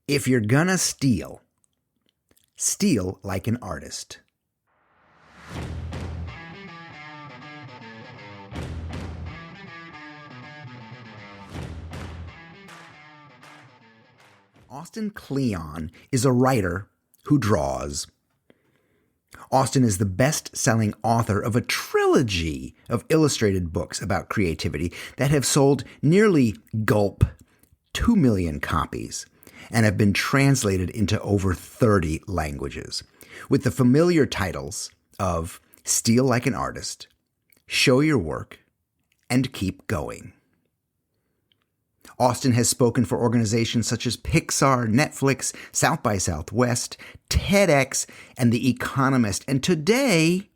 If you're gonna steal, steal like an artist. Austin Kleon is a writer who draws. Austin is the best-selling author of a trilogy of illustrated books about creativity that have sold nearly 2 million copies and have been translated into over 30 languages, with the familiar titles of Steal Like an Artist, Show Your Work, and Keep Going. Austin has spoken for organizations such as Pixar, Netflix, South by Southwest, TEDx, and The Economist. And today,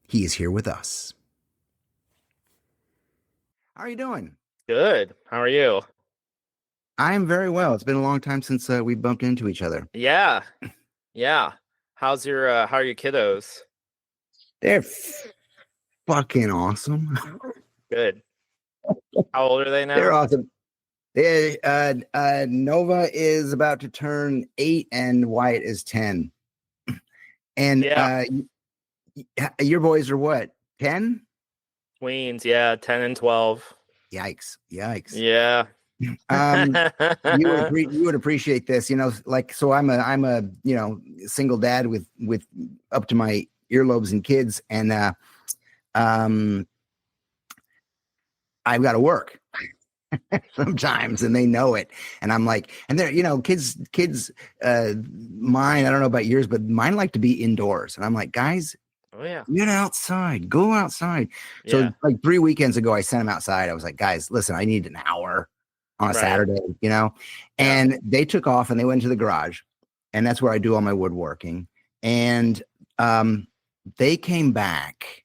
he is here with us. How are you doing? Good. How are you? I'm very well. It's been a long time since we bumped into each other. Yeah. Yeah. How are your kiddos? They're fucking awesome. Good. How old are they now? They're awesome. Nova is about to turn 8 and Wyatt is 10. And your boys are what? 10? Tweens, yeah, 10 and 12. Yikes. Yeah. You would appreciate this, so I'm a single dad with up to my earlobes and kids, and I've got to work sometimes, and they know it. And I'm like, and they're, kids, mine, I don't know about yours, but mine like to be indoors. And I'm like, guys, oh yeah, get outside, go outside. Yeah. So like 3 weekends ago, I sent them outside. I was like, guys, listen, I need an hour on a Saturday, and they took off and they went to the garage, and that's where I do all my woodworking. And they came back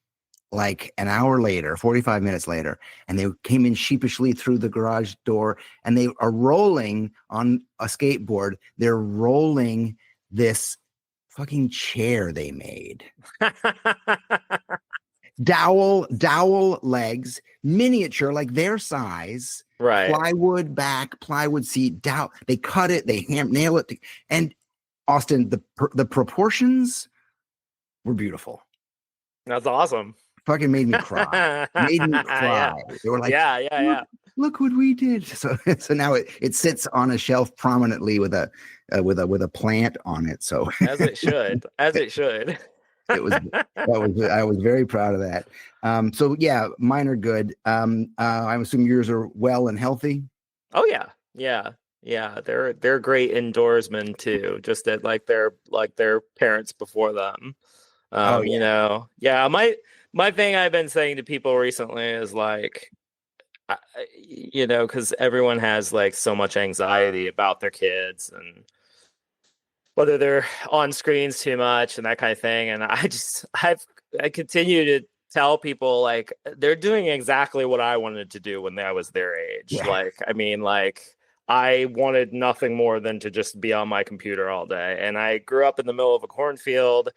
like an hour later, 45 minutes later, and they came in sheepishly through the garage door, and they are rolling on a skateboard. They're rolling this fucking chair they made. Dowel legs, miniature, like their size, right? Plywood back, plywood seat, dowel. They cut it, they nail it, and Austin, the proportions were beautiful. That's awesome. Fucking made me cry. Yeah. They were like, yeah. Look what we did. So now it sits on a shelf prominently with a plant on it. So as it should. I was very proud of that. So yeah, mine are good. I'm assuming yours are well and healthy. Oh yeah. They're great indoorsmen too. Just that like their parents before them. My thing I've been saying to people recently is like, because everyone has like so much anxiety about their kids and whether they're on screens too much and that kind of thing. And I continue to tell people like they're doing exactly what I wanted to do when I was their age. Yeah. I wanted nothing more than to just be on my computer all day. And I grew up in the middle of a cornfield,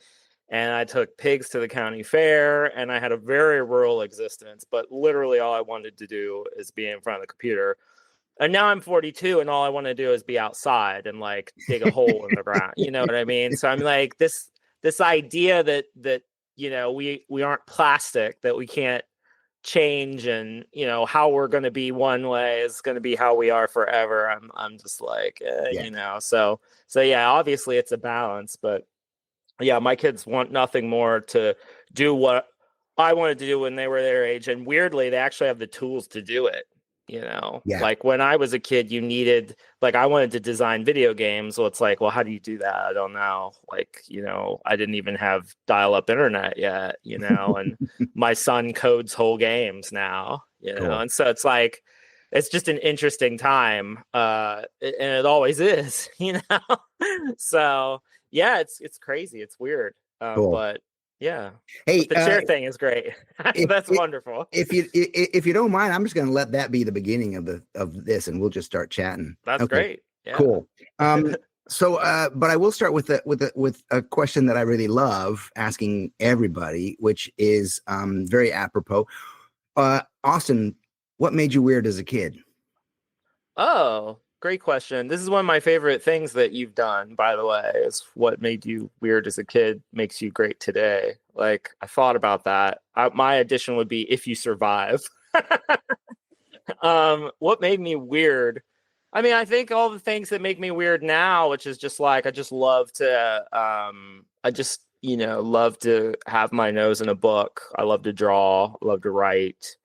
and I took pigs to the county fair, and I had a very rural existence, but literally all I wanted to do is be in front of the computer. And now I'm 42, and all I want to do is be outside and like dig a hole in the ground. You know what I mean? So I'm like this idea that we aren't plastic, that we can't change, and how we're going to be one way is going to be how we are forever. I'm just like, So yeah, obviously it's a balance, but yeah, my kids want nothing more to do what I wanted to do when they were their age. And weirdly, they actually have the tools to do it. Like when I was a kid, you needed, like, I wanted to design video games. So it's like, well, how do you do that? I don't know. Like, I didn't even have dial-up internet yet, and my son codes whole games now, Cool. And so it's like, it's just an interesting time. And it always is, So yeah, it's crazy. It's weird. Cool. But yeah. Hey, the chair thing is great. That's wonderful. If you don't mind, I'm just going to let that be the beginning of this, and we'll just start chatting. That's great. Yeah. Cool. So, but I will start with a question that I really love asking everybody, which is very apropos. Austin, what made you weird as a kid? Oh, Great question. This is one of my favorite things that you've done, by the way, is what made you weird as a kid makes you great today. Like, I thought about that. My addition would be if you survive. What made me weird? I mean, I think all the things that make me weird now, which is just like I just love to I just, love to have my nose in a book. I love to draw, I love to write.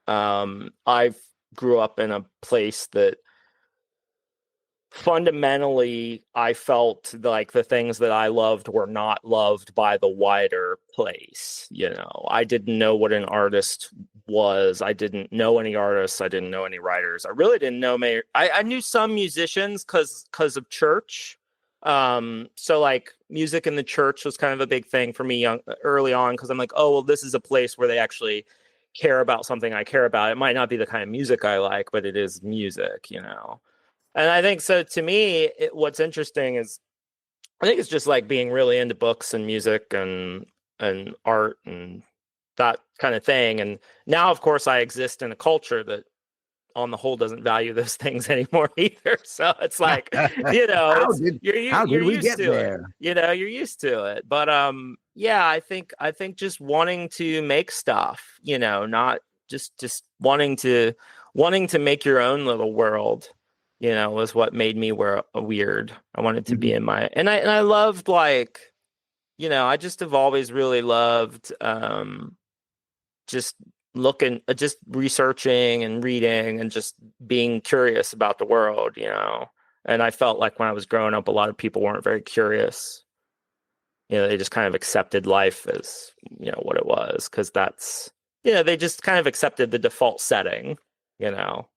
I grew up in a place that fundamentally I felt like the things that I loved were not loved by the wider place. I didn't know what an artist was. I didn't know any artists. I didn't know any writers. I really didn't know many. I knew some musicians because of church. So like music in the church was kind of a big thing for me early on, because I'm like, oh well, this is a place where they actually care about something I care about. It might not be the kind of music I like, but it is music. And I think so. To me, what's interesting is I think it's just like being really into books and music and art and that kind of thing. And now, of course, I exist in a culture that, on the whole, doesn't value those things anymore either. So it's like, How it's did you're we used get to it. there? You're used to it. But yeah, I think just wanting to make stuff, not just wanting to make your own little world, was what made me weird. I wanted to be in my, and I loved, like, I just have always really loved just just researching and reading and just being curious about the world. And I felt like when I was growing up, a lot of people weren't very curious. They just kind of accepted life as, what it was, because that's, they just kind of accepted the default setting, you know.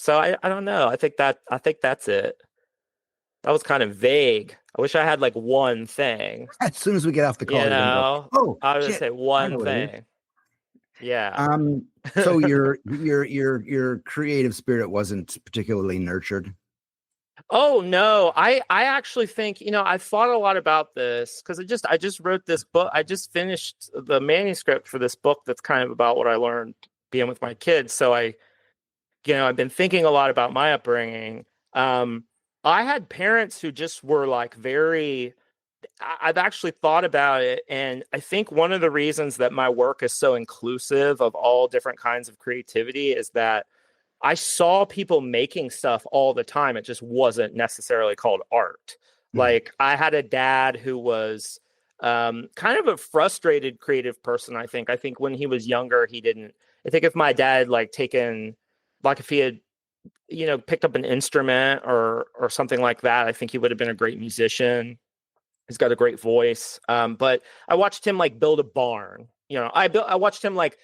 So I don't know. I think that's it. That was kind of vague. I wish I had like one thing. As soon as we get off the call, you're gonna go, oh I would shit, say I know one what it is. thing. Yeah. So your creative spirit wasn't particularly nurtured. Oh no, I actually think, I thought a lot about this because I just wrote this book. I just finished the manuscript for this book that's kind of about what I learned being with my kids. So I've been thinking a lot about my upbringing. I had parents who just were like I've actually thought about it, and I think one of the reasons that my work is so inclusive of all different kinds of creativity is that I saw people making stuff all the time. It just wasn't necessarily called art. Like, I had a dad who was kind of a frustrated creative person. I think when he was younger, I think if my dad if he had, picked up an instrument or something like that, I think he would have been a great musician. He's got a great voice. But I watched him like build a barn. I watched him like,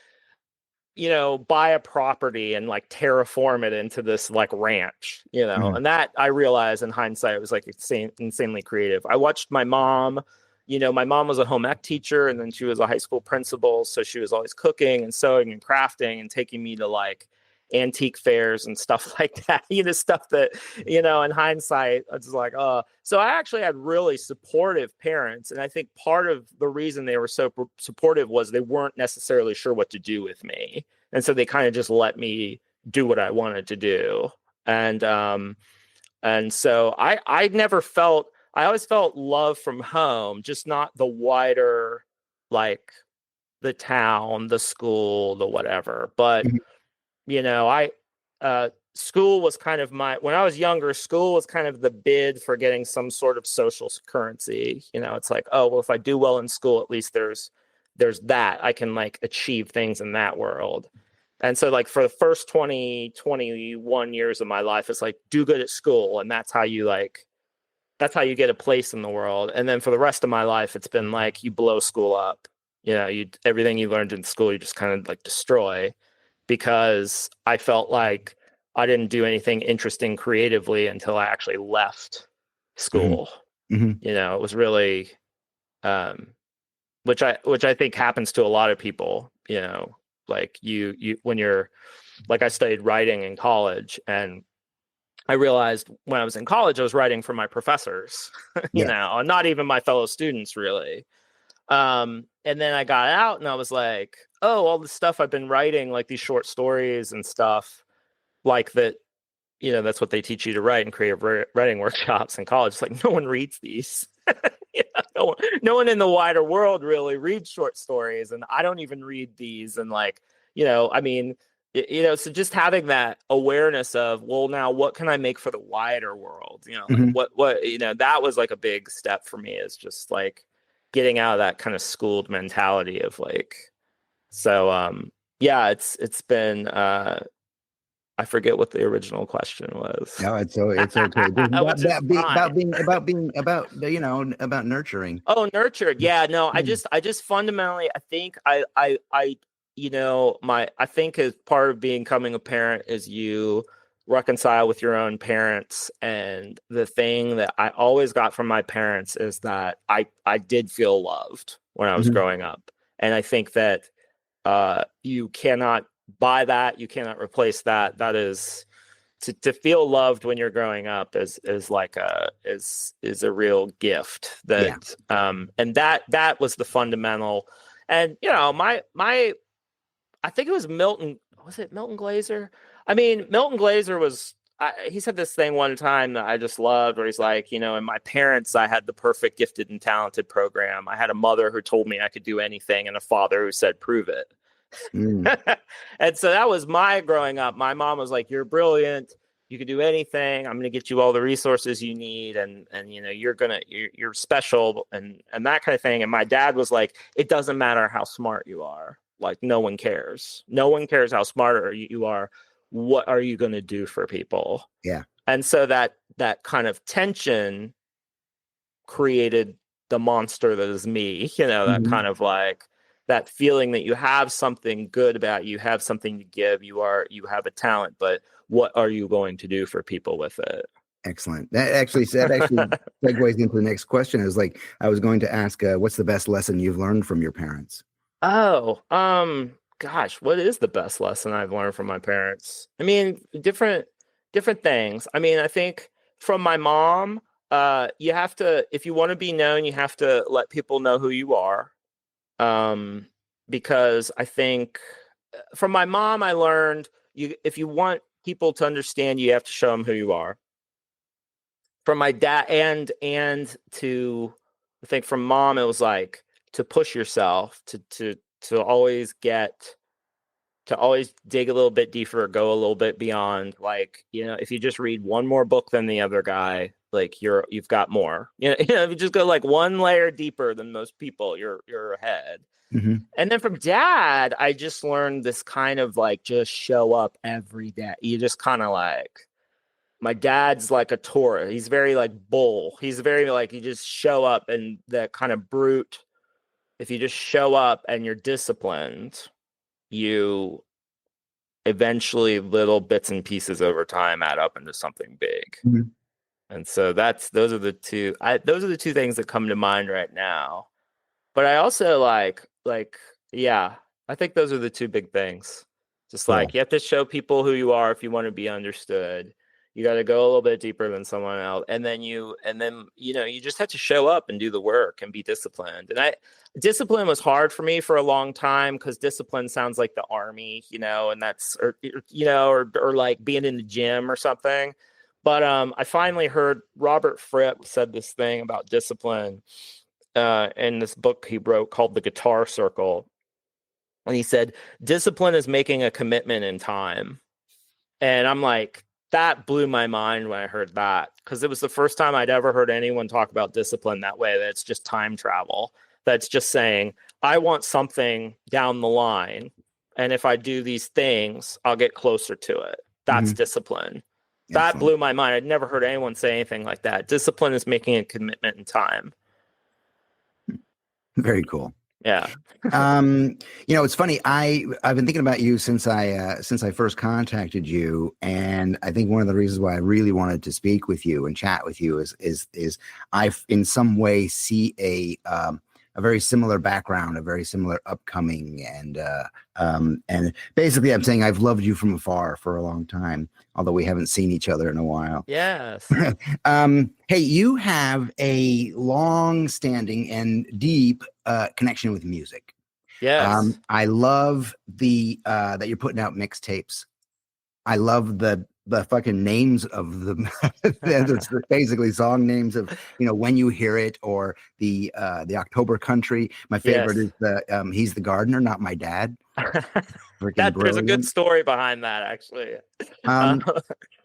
buy a property and like terraform it into this like ranch, and that, I realized in hindsight, it was like insanely creative. I watched my mom. My mom was a home ec teacher, and then she was a high school principal. So she was always cooking and sewing and crafting and taking me to like antique fairs and stuff like that, stuff that, in hindsight, I was like, so I actually had really supportive parents. And I think part of the reason they were so supportive was they weren't necessarily sure what to do with me. And so they kind of just let me do what I wanted to do. And so I always felt love from home, just not the wider, like the town, the school, the whatever. But school was kind of when I was younger, school was kind of the bid for getting some sort of social currency. It's like, oh, well, if I do well in school, at least there's that I can like achieve things in that world. And so like for the first 21 years of my life, it's like, do good at school. And that's how you get a place in the world. And then for the rest of my life, it's been like, you blow school up. Everything you learned in school, you just kind of like destroy, because I felt like I didn't do anything interesting creatively until I actually left school. It was really, which I think happens to a lot of people, like you when you're like, I studied writing in college, and I realized when I was in college, I was writing for my professors, and not even my fellow students really. And then I got out and I was like, oh, all the stuff I've been writing, like these short stories and stuff like that, that's what they teach you to write in creative writing workshops in college. It's like, no one reads these. No one in the wider world really reads short stories, and I don't even read these. And like, I mean, so just having that awareness of, well, now what can I make for the wider world? Like Mm-hmm. what that was like a big step for me, is just like getting out of that kind of schooled mentality of like, so yeah, it's been I forget what the original question was. No, it's okay. Just Which is fine. about nurturing. Oh, nurtured. Yeah, no, I Mm. just fundamentally, I think I think as part of becoming a parent is you reconcile with your own parents. And the thing that I always got from my parents is that I did feel loved when I was Mhm. growing up. And I think that you cannot buy that, you cannot replace that. That is, to feel loved when you're growing up is like is a real gift. Yeah. That and that was the fundamental. And my I think it was Milton. Was it Milton Glaser? I mean, Milton Glaser was. He said this thing one time that I just loved, where he's like, in my parents, I had the perfect gifted and talented program. I had a mother who told me I could do anything, and a father who said, "Prove it." Mm. And so that was my growing up. My mom was like, "You're brilliant. You can do anything. I'm going to get you all the resources you need, and you're special, and that kind of thing." And my dad was like, "It doesn't matter how smart you are. Like, no one cares. No one cares how smart you are. What are you going to do for people?" Yeah. And so that kind of tension created the monster that is me. That Mhm. kind of like that feeling that you have something good about you, you have something to give, you have a talent, but what are you going to do for people with it? Excellent. That actually segues into the next question. Is like I was going to ask, what's the best lesson you've learned from your parents? Oh, gosh, what is the best lesson I've learned from my parents? I mean, different things. I mean, I think from my mom, you have to, if you want to be known, you have to let people know who you are. Um, because I think from my mom, I learned, if you want people to understand you, have to show them who you are. From my dad, and to, I think from mom, it was like to push yourself, to always dig a little bit deeper, go a little bit beyond. Like, if you just read one more book than the other guy, like you've got more. If you just go like one layer deeper than most people, you're ahead. Hmm. And then from dad, I just learned this kind of like, just show up every day. You just kind of like, my dad's like a Taurus. He's very like bull. He's very like, you just show up, and that kind of brute. If you just show up and you're disciplined, you eventually, little bits and pieces over time add up into something big. Hmm. And so those are the two things that come to mind right now. But I also yeah, I think those are the two big things. Just like, Cool. you have to show people who you are if you want to be understood. You got to go a little bit deeper than someone else. And then you just have to show up and do the work and be disciplined. And discipline was hard for me for a long time, because discipline sounds like the army, and that's, or like being in the gym or something. But I finally heard Robert Fripp said this thing about discipline in this book he wrote called The Guitar Circle. And he said, discipline is making a commitment in time. And I'm like, that blew my mind when I heard that, because it was the first time I'd ever heard anyone talk about discipline that way, that it's just time travel. That's just saying, I want something down the line. And if I do these things, I'll get closer to it. That's Hmm. discipline. That Excellent. blew my mind. I'd never heard anyone say anything like that. Discipline is making a commitment in time. Very cool. Yeah. It's funny. I've been thinking about you since I first contacted you, and I think one of the reasons why I really wanted to speak with you and chat with you is I in some way see a very similar background, a very similar upcoming, and basically I'm saying I've loved you from afar for a long time, although we haven't seen each other in a while. Yes. Hey, you have a long-standing and deep connection with music. Yes. I love the that you're putting out mixtapes. I love the fucking names of the it's basically song names of, When You Hear It, or the October Country. My favorite Yes. is He's the Gardener, Not My Dad. Freaking That there's a good brilliant. story behind that, actually. Uh, Um,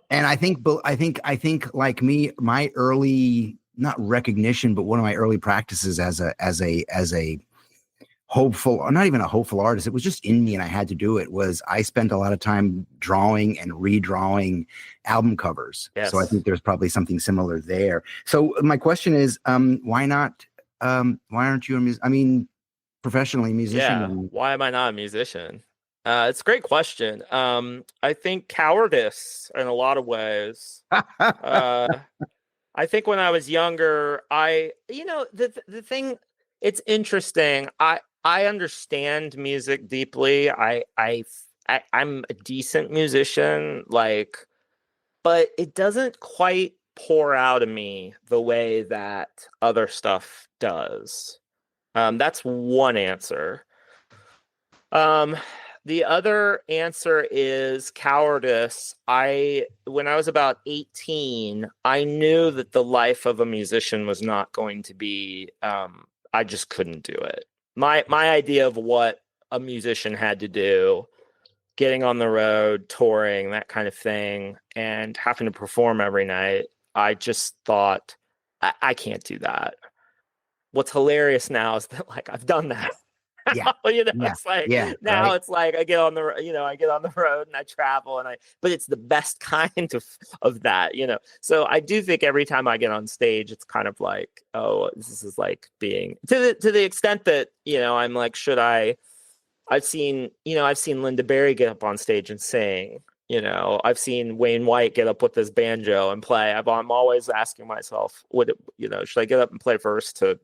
and I think like me, my early, not recognition, but one of my early practices as a hopeful, or not even a hopeful artist, it was just in me and I had to do it, was I spent a lot of time drawing and redrawing album covers. So I yes. think there's probably something similar there. So my question is, why not, why aren't you professionally a Yeah. musician? Why am I not a musician? It's a great question. I think cowardice in a lot of ways. Uh, I think when I was younger, the thing, it's interesting. I understand music deeply. I'm a decent musician, like, but it doesn't quite pour out of me the way that other stuff does. That's one answer. Um, the other answer is cowardice. When I was about 18, I knew that the life of a musician was not going to be, I just couldn't do it. My idea of what a musician had to do, getting on the road, touring, that kind of thing, and having to perform every night, I just thought, I can't do that. What's hilarious now is that, like, I've done that. Yeah, yeah, It's like yeah, now right. it's like I get on the road and I travel, but it's the best kind of that, So I do think every time I get on stage, it's kind of like, oh, this is like being to the extent that, I'm like, should I? I've seen Linda Berry get up on stage and sing. I've seen Wayne White get up with his banjo and play. I'm always asking myself, should I get up and play first to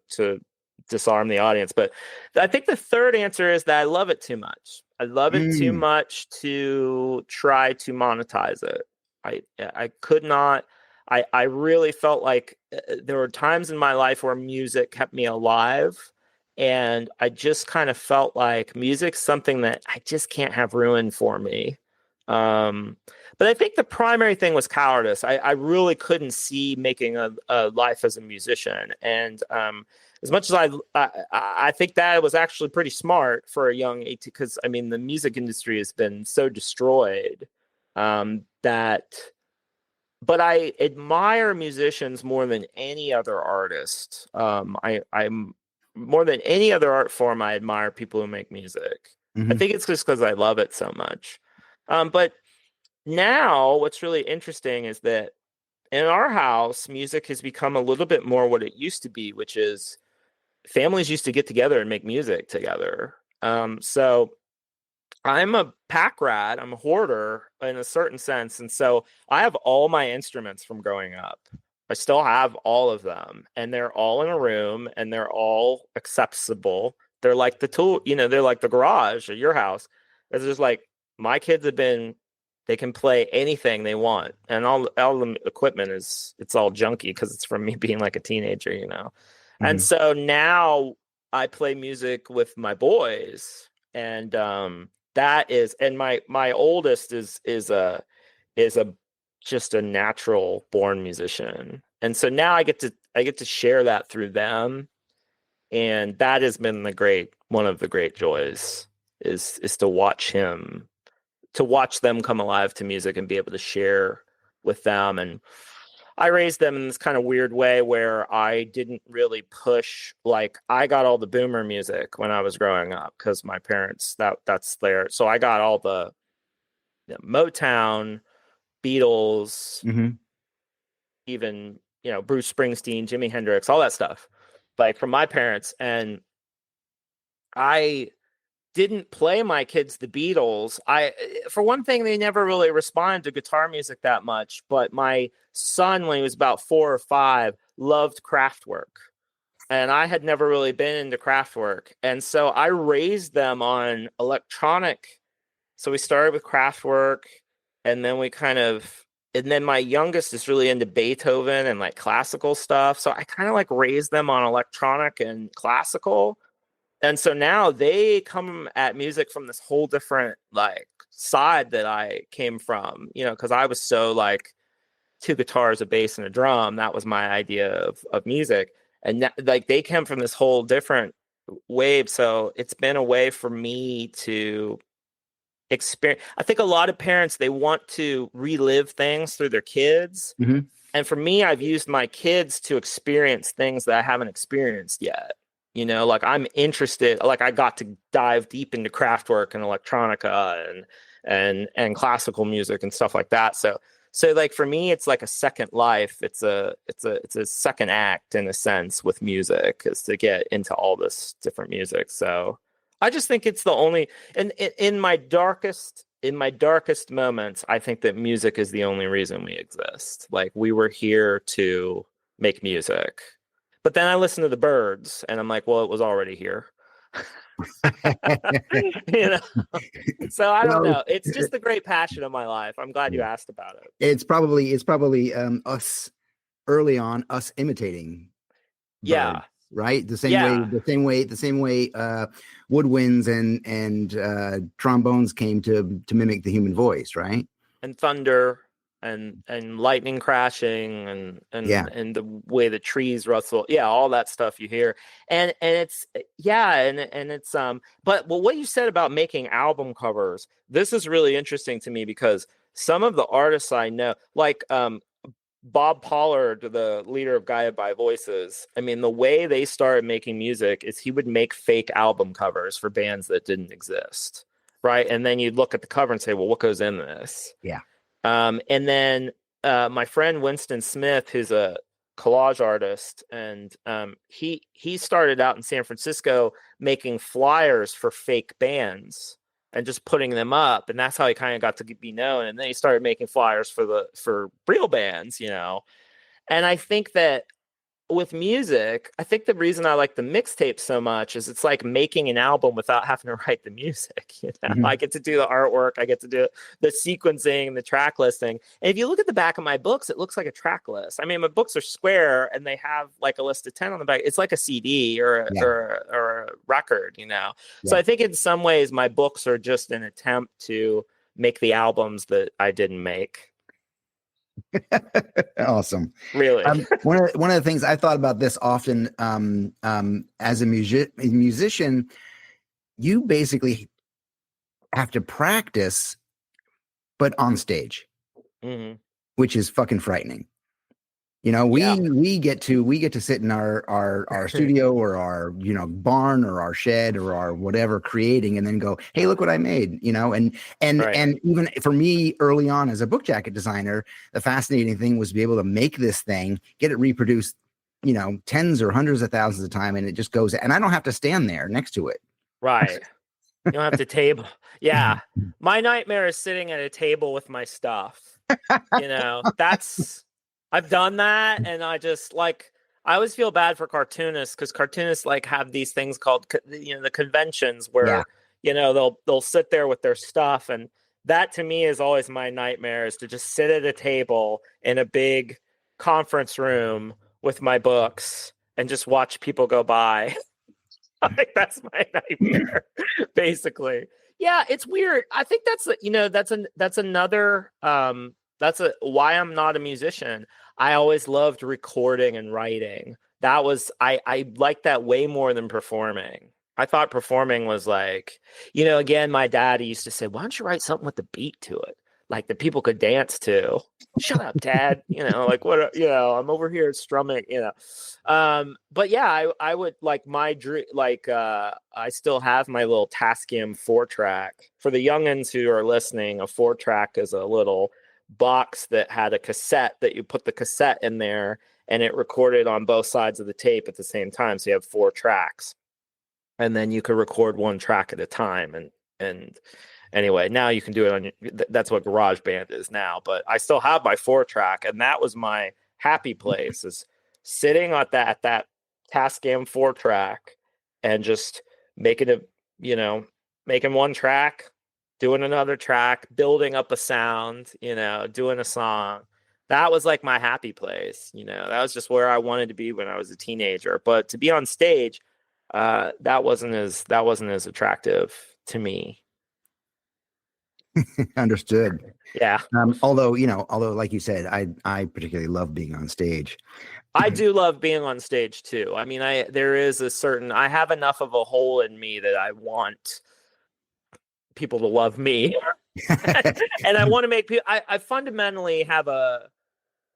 disarm the audience? But I think the third answer is that I love it too much. I love it too Mm, much to try to monetize it. I could not. I really felt like there were times in my life where music kept me alive, and I just kind of felt like music's something that I just can't have ruined for me. Um, but I think the primary thing was cowardice. I really couldn't see making a life as a musician. And as much as I think that was actually pretty smart for a young 18, because I mean, the music industry has been so destroyed that. But I admire musicians more than any other artist. I'm more than any other art form. I admire people who make music. I mhm. think it's just because I love it so much. But now, what's really interesting is that in our house, music has become a little bit more what it used to be, which is families used to get together and make music together. So I'm a pack rat. I'm a hoarder in a certain sense. And so I have all my instruments from growing up. I still have all of them, and they're all in a room and they're all accessible. They're like the tool, they're like the garage at your house. It's just like my kids have been, they can play anything they want. And all the equipment it's all junky because it's from me being like a teenager. And Mhm. so now I play music with my boys, and that is, and my oldest is a just a natural born musician, and so now I get to share that through them, and that has been one of the great joys, is to watch them come alive to music and be able to share with them. And I raised them in this kind of weird way where I didn't really push, like, I got all the boomer music when I was growing up because my parents, that's there. So I got all the Motown, Beatles, Mhm. even, Bruce Springsteen, Jimi Hendrix, all that stuff, like, from my parents. And I didn't play my kids the Beatles. For one thing, they never really responded to guitar music that much. But my son, when he was about 4 or 5, loved Kraftwerk, and I had never really been into Kraftwerk, and so I raised them on electronic. So we started with Kraftwerk, and then and then my youngest is really into Beethoven and like classical stuff. So I kind of like raised them on electronic and classical. And so now they come at music from this whole different, like, side that I came from, you know, because I was so like two guitars, a bass, and a drum. That was my idea of music. And like they came from this whole different wave. So it's been a way for me to experience. I think a lot of parents, they want to relive things through their kids. Mhm. And for me, I've used my kids to experience things that I haven't experienced yet. You know, like I'm interested, like I got to dive deep into Kraftwerk and electronica and classical music and stuff like that. So like for me, it's like a second life. It's a second act in a sense with music, is to get into all this different music. So I just think it's the only, and in my darkest moments, I think that music is the only reason we exist. Like we were here to make music. But then I listen to the birds and I'm like, well, it was already here. You know? So I don't Well, know. It's just the great passion of my life. I'm glad you asked about it. it's probably us early on, us imitating birds, Yeah. right? Yeah. The same way woodwinds and trombones came to mimic the human voice, right? And thunder and lightning crashing Yeah. and the way the trees rustle, yeah, all that stuff you hear. And it's, yeah, and it's but well, what you said about making album covers, this is really interesting to me, because some of the artists I know, like Bob Pollard, the leader of Gaia by Voices, I mean, the way they started making music is he would make fake album covers for bands that didn't exist, right? And then you'd look at the cover and say, well, what goes in this? Yeah. And then my friend Winston Smith, who's a collage artist, and he started out in San Francisco making flyers for fake bands and just putting them up, and that's how he kind of got to be known. And then he started making flyers for real bands, you know. And I think that with music, I think the reason I like the mixtape so much is it's like making an album without having to write the music. You know, Mhm. I get to do the artwork, I get to do the sequencing, the track listing. And if you look at the back of my books, it looks like a track list. I mean, my books are square and they have like a list of 10 on the back. It's like a CD Yeah. or a record, you know. So Yeah. I think in some ways my books are just an attempt to make the albums that I didn't make. Awesome. Really. One of the things I thought about this often, as a musician, you basically have to practice, but on stage, Hmm. which is fucking frightening. You know, Yeah. we get to sit in our studio or our, you know, barn or our shed or our whatever, creating, and then go, hey, look what I made, you know. Right. And even for me early on as a book jacket designer, the fascinating thing was to be able to make this thing, get it reproduced, you know, tens or hundreds of thousands of times, and it just goes, and I don't have to stand there next to it. Right. You don't have to table. Yeah. My nightmare is sitting at a table with my stuff. You know, I've done that. And I just like, I always feel bad for cartoonists, because cartoonists like have these things called, you know, the conventions Yeah. where, you know, they'll sit there with their stuff. And that to me is always my nightmare, is to just sit at a table in a big conference room with my books and just watch people go by. Like that's my nightmare, basically. Yeah, it's weird. I think that's you know, that's another that's a why I'm not a musician. I always loved recording and writing. That was I like that way more than performing. I thought performing was like, you know, again, my dad used to say, why don't you write something with the beat to it, like that people could dance to? Shut up, dad. You know, like what, you know, I'm over here strumming, you know. But yeah, I would like my dream, like I still have my little Tascam 4-track. For the youngins who are listening, a 4-track is a little box that had a cassette that you put the cassette in there, and it recorded on both sides of the tape at the same time. So you have 4 tracks, and then you could record 1 track at a time. And anyway, now you can do it on that's what GarageBand is now. But I still have my 4-track, and that was my happy place, is sitting at that Tascam 4-track and just making it, you know, making 1 track, doing another track, building up a sound, you know, doing a song. That was like my happy place, you know. That was just where I wanted to be when I was a teenager. But to be on stage, that wasn't as attractive to me. Understood. Yeah. Although like you said, I particularly love being on stage. I do love being on stage too. I mean, there is I have enough of a hole in me that I want people to love me. And I want to make people, I fundamentally have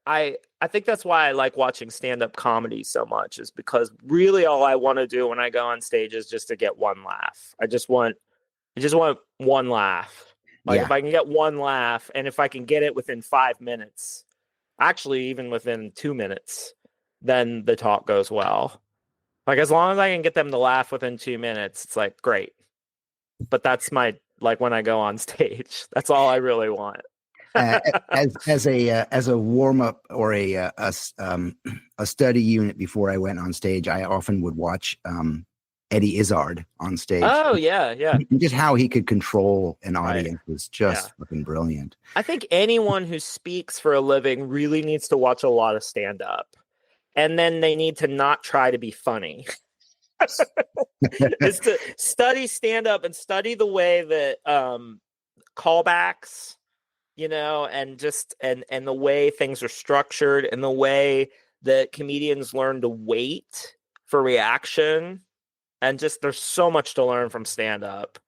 I think that's why I like watching stand-up comedy so much, is because really all I want to do when I go on stage is just to get one laugh. I just want one laugh. Like Yeah. if I can get one laugh, and if I can get it within 5 minutes, actually even within 2 minutes, then the talk goes well. Like as long as I can get them to laugh within 2 minutes, it's like great. But that's like when I go on stage, that's all I really want. As a warm up or a study unit before I went on stage, I often would watch Eddie Izzard on stage. Oh yeah. Just how he could control an audience Right. was just fucking brilliant. I think anyone who speaks for a living really needs to watch a lot of stand up, and then they need to not try to be funny. Is to study stand up and study the way that callbacks, and just and the way things are structured, and the way that comedians learn to wait for reaction, and just there's so much to learn from stand up.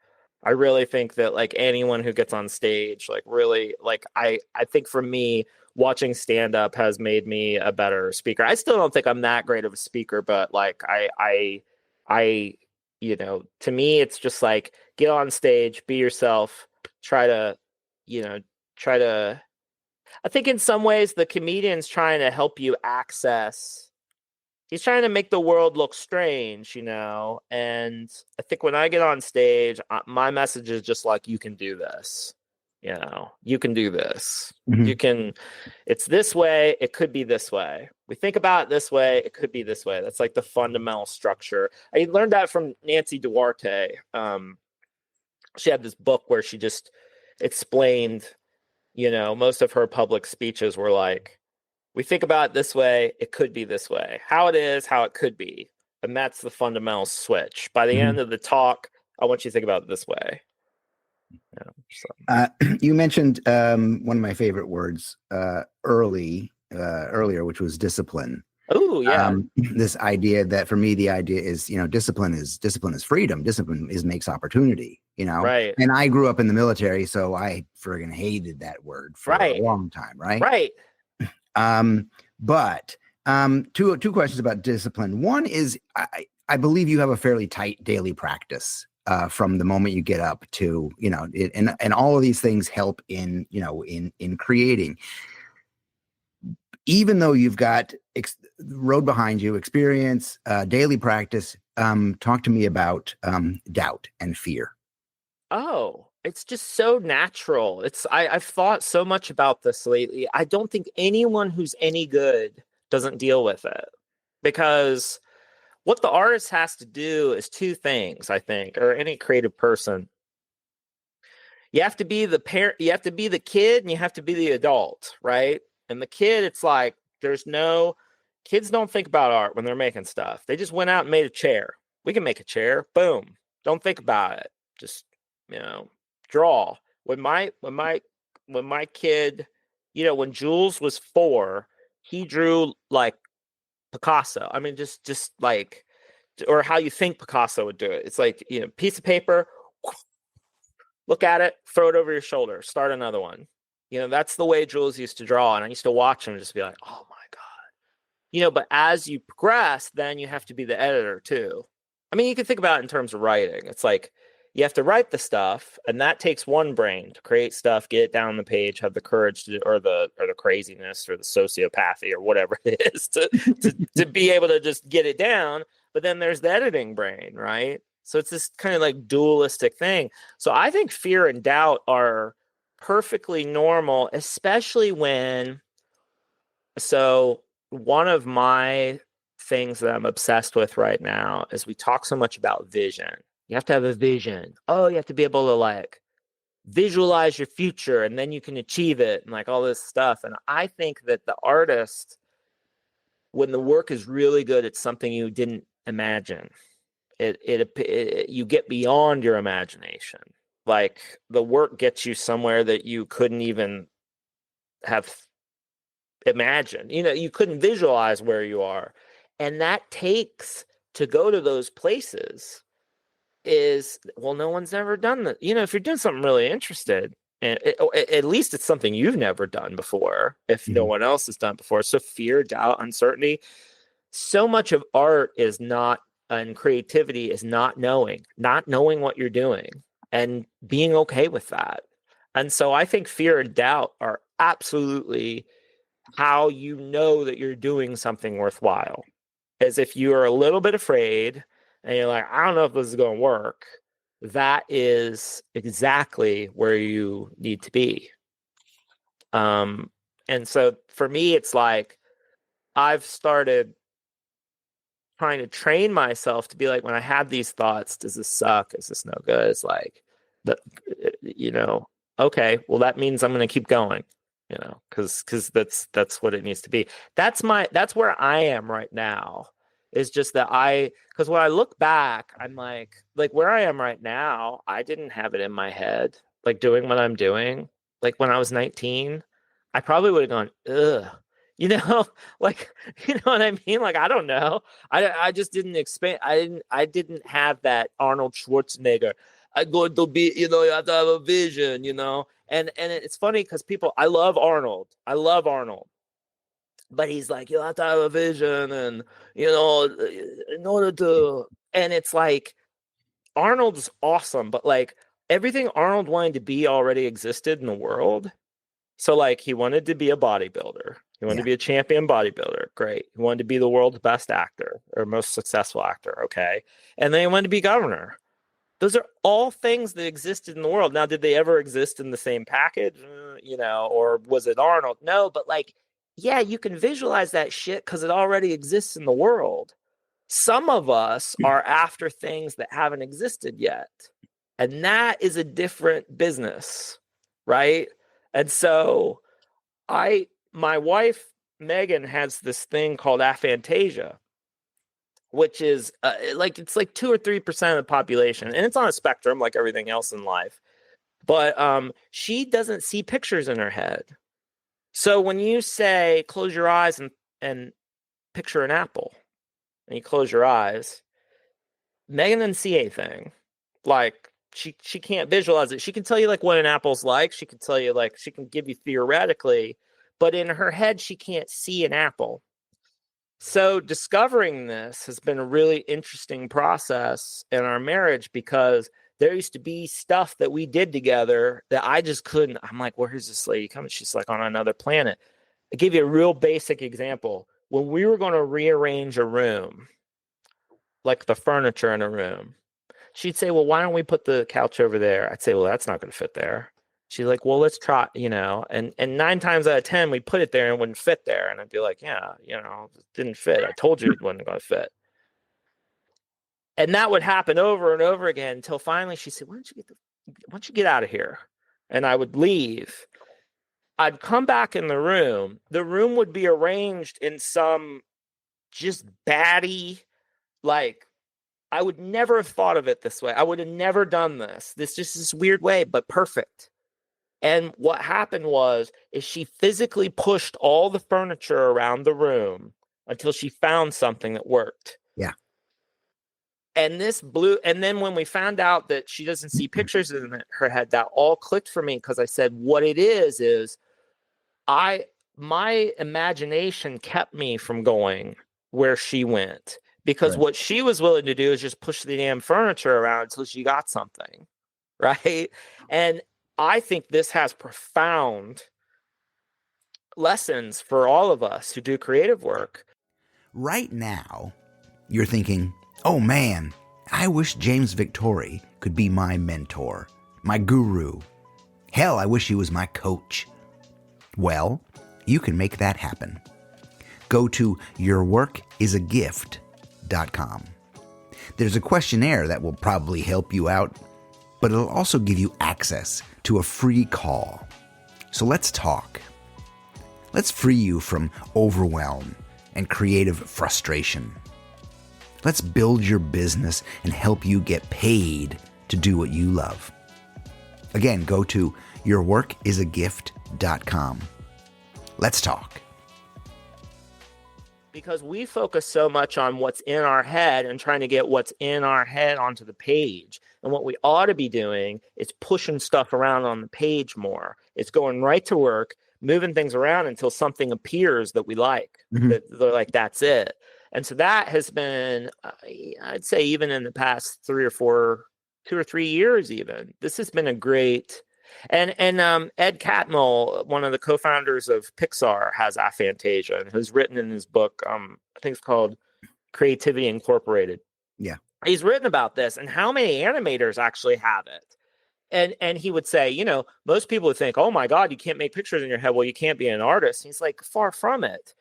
I really think that like anyone who gets on stage, like really, like I think for me, watching stand up has made me a better speaker. I still don't think I'm that great of a speaker, but like I to me it's just like get on stage, be yourself, try to, you know, try to I think in some ways the comedian's trying to help you access. He's trying to make the world look strange, and I think when I get on stage, my message is just like, you can do this. You can do this. Mhm. You can, it's this way. It could be this way. We think about it this way. It could be this way. That's like the fundamental structure. I learned that from Nancy Duarte. She had this book where she just explained, most of her public speeches were like, we think about it this way, it could be this way. How it is, how it could be. And that's the fundamental switch. By the end of the talk, I want you to think about it this way. You mentioned one of my favorite words earlier, which was discipline. Oh, yeah. This idea that for me, the idea is, discipline is freedom. Discipline makes opportunity, Right. And I grew up in the military, so I friggin' hated that word for a long time. Right. Right. But two questions about discipline. One is I believe you have a fairly tight daily practice from the moment you get up to, and all of these things help in creating. Even though you've got road behind you, experience, daily practice, talk to me about doubt and fear. Oh, it's just so natural. I've thought so much about this lately. I don't think anyone who's any good doesn't deal with it, because what the artist has to do is two things, I think, or any creative person. You have to be the parent, you have to be the kid, and you have to be the adult, right? And the kid, it's like kids don't think about art when they're making stuff. They just went out and made a chair. We can make a chair. Boom. Don't think about it. Just, draw. When my kid, when Jules was 4, he drew like Picasso. I mean, just like, or how you think Picasso would do it. It's like, piece of paper, look at it, throw it over your shoulder, start another one. That's the way Jules used to draw. And I used to watch him and just be like, oh my God. But as you progress, then you have to be the editor too. I mean, you can think about it in terms of writing. It's like, you have to write the stuff, and that takes one brain to create stuff, get it down the page, have the courage to, or the craziness or the sociopathy or whatever it is to be able to just get it down. But then there's the editing brain, right? So it's this kind of like dualistic thing. So I think fear and doubt are perfectly normal, especially so one of my things that I'm obsessed with right now is we talk so much about vision. You have to have a vision. Oh, you have to be able to like visualize your future, and then you can achieve it, and like all this stuff. And I think that the artist, when the work is really good, it's something you didn't imagine. You get beyond your imagination. like the work gets you somewhere that you couldn't even have imagined. You couldn't visualize where you are. And that takes to go to those places is, well, no one's ever done that. If you're doing something really interested, and at least it's something you've never done before, if no one else has done before. So fear, doubt, uncertainty. So much of art is not, and creativity is not knowing what you're doing and being okay with that. And so I think fear and doubt are absolutely how you know that you're doing something worthwhile. As if you are a little bit afraid and you're like, I don't know if this is going to work. That is exactly where you need to be. And so for me, it's like I've started trying to train myself to be like, when I have these thoughts, does this suck? Is this no good? It's like, okay, well, that means I'm going to keep going, because that's what it needs to be. That's where I am right now. Is just that because when I look back, I'm like where I am right now, I didn't have it in my head, like doing what I'm doing. Like when I was 19, I probably would have gone, ugh, like, you know what I mean? Like, I don't know. I just didn't expand. I didn't have that Arnold Schwarzenegger. I'm going to be, you have to have a vision, and it's funny because I love Arnold. But he's like, you have to have a vision, and in order to, and it's like Arnold's awesome, but like everything Arnold wanted to be already existed in the world. So like he wanted to be a bodybuilder. He wanted to be a champion bodybuilder. Great. He wanted to be the world's best actor or most successful actor. Okay. And then he wanted to be governor. Those are all things that existed in the world. Now, did they ever exist in the same package? Or was it Arnold? No, but like, yeah, you can visualize that shit because it already exists in the world. Some of us are after things that haven't existed yet. And that is a different business, right? And so my wife, Megan, has this thing called aphantasia, which is it's like 2 or 3% of the population. And it's on a spectrum like everything else in life. But she doesn't see pictures in her head. So when you say, close your eyes and picture an apple, and you close your eyes, Megan doesn't see anything. Like, she can't visualize it. She can tell you like what an apple's like. She can tell you like, she can give you theoretically, but in her head, she can't see an apple. So discovering this has been a really interesting process in our marriage, because there used to be stuff that we did together that I just couldn't. I'm like, where's this lady coming? She's like on another planet. I give you a real basic example. When we were going to rearrange a room, like the furniture in a room, she'd say, well, why don't we put the couch over there? I'd say, well, that's not going to fit there. She's like, well, let's try, and 9 times out of 10, we put it there and it wouldn't fit there. And I'd be like, yeah, it didn't fit. I told you it wasn't going to fit. And that would happen over and over again until finally she said, why don't you get out of here? And I would leave. I'd come back in the room. The room would be arranged in some just batty, like, I would never have thought of it this way. I would have never done this. This weird way, but perfect. And what happened is she physically pushed all the furniture around the room until she found something that worked. Yeah. And and then when we found out that she doesn't see pictures in her head, that all clicked for me, because I said, what it is my imagination kept me from going where she went, because what she was willing to do is just push the damn furniture around until she got something. Right. And I think this has profound lessons for all of us who do creative work. Right now, you're thinking, oh man, I wish James Victori could be my mentor, my guru. Hell, I wish he was my coach. Well, you can make that happen. Go to yourworkisagift.com. There's a questionnaire that will probably help you out, but it'll also give you access to a free call. So let's talk. Let's free you from overwhelm and creative frustration. Let's build your business and help you get paid to do what you love. Again, go to yourworkisagift.com. Let's talk. Because we focus so much on what's in our head and trying to get what's in our head onto the page. And what we ought to be doing is pushing stuff around on the page more. It's going right to work, moving things around until something appears that we like. That they're like, that's it. And so that has been, I'd say, even in the past 2 or 3 years, even, this has been a great. And Ed Catmull, one of the co-founders of Pixar, has aphantasia and has written in his book, I think it's called Creativity Incorporated. Yeah. He's written about this and how many animators actually have it. And he would say, you know, most people would think, oh my God, you can't make pictures in your head. Well, you can't be an artist. He's like, far from it.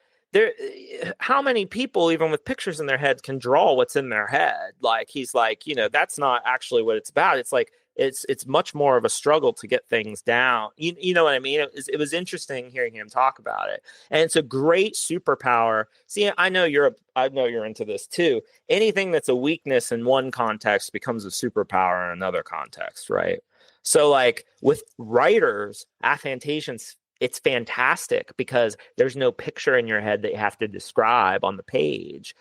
How many people, even with pictures in their heads, can draw what's in their head? Like, he's like, you know, that's not actually what it's about. It's like, it's much more of a struggle to get things down. You know what I mean? It was interesting hearing him talk about it. And it's a great superpower. See, I know you're into this too. Anything that's a weakness in one context becomes a superpower in another context, right? So like with writers, aphantasia, it's fantastic because there's no picture in your head that you have to describe on the page.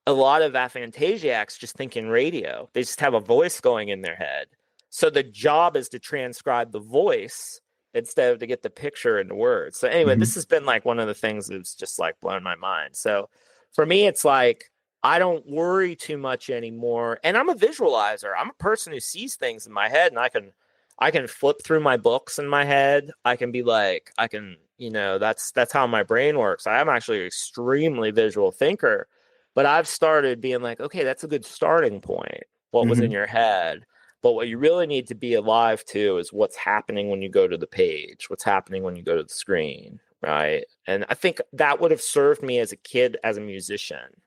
A lot of aphantasiacs just think in radio. They just have a voice going in their head. So the job is to transcribe the voice instead of to get the picture into words. So anyway, this has been like one of the things that's just like blown my mind. So for me, it's like, I don't worry too much anymore. And I'm a visualizer. I'm a person who sees things in my head, and I can flip through my books in my head. I can be like, you know, that's how my brain works. I'm actually an extremely visual thinker, but I've started being like, okay, that's a good starting point. What was in your head? But what you really need to be alive to is what's happening when you go to the page, what's happening when you go to the screen, right? And I think that would have served me as a kid, as a musician,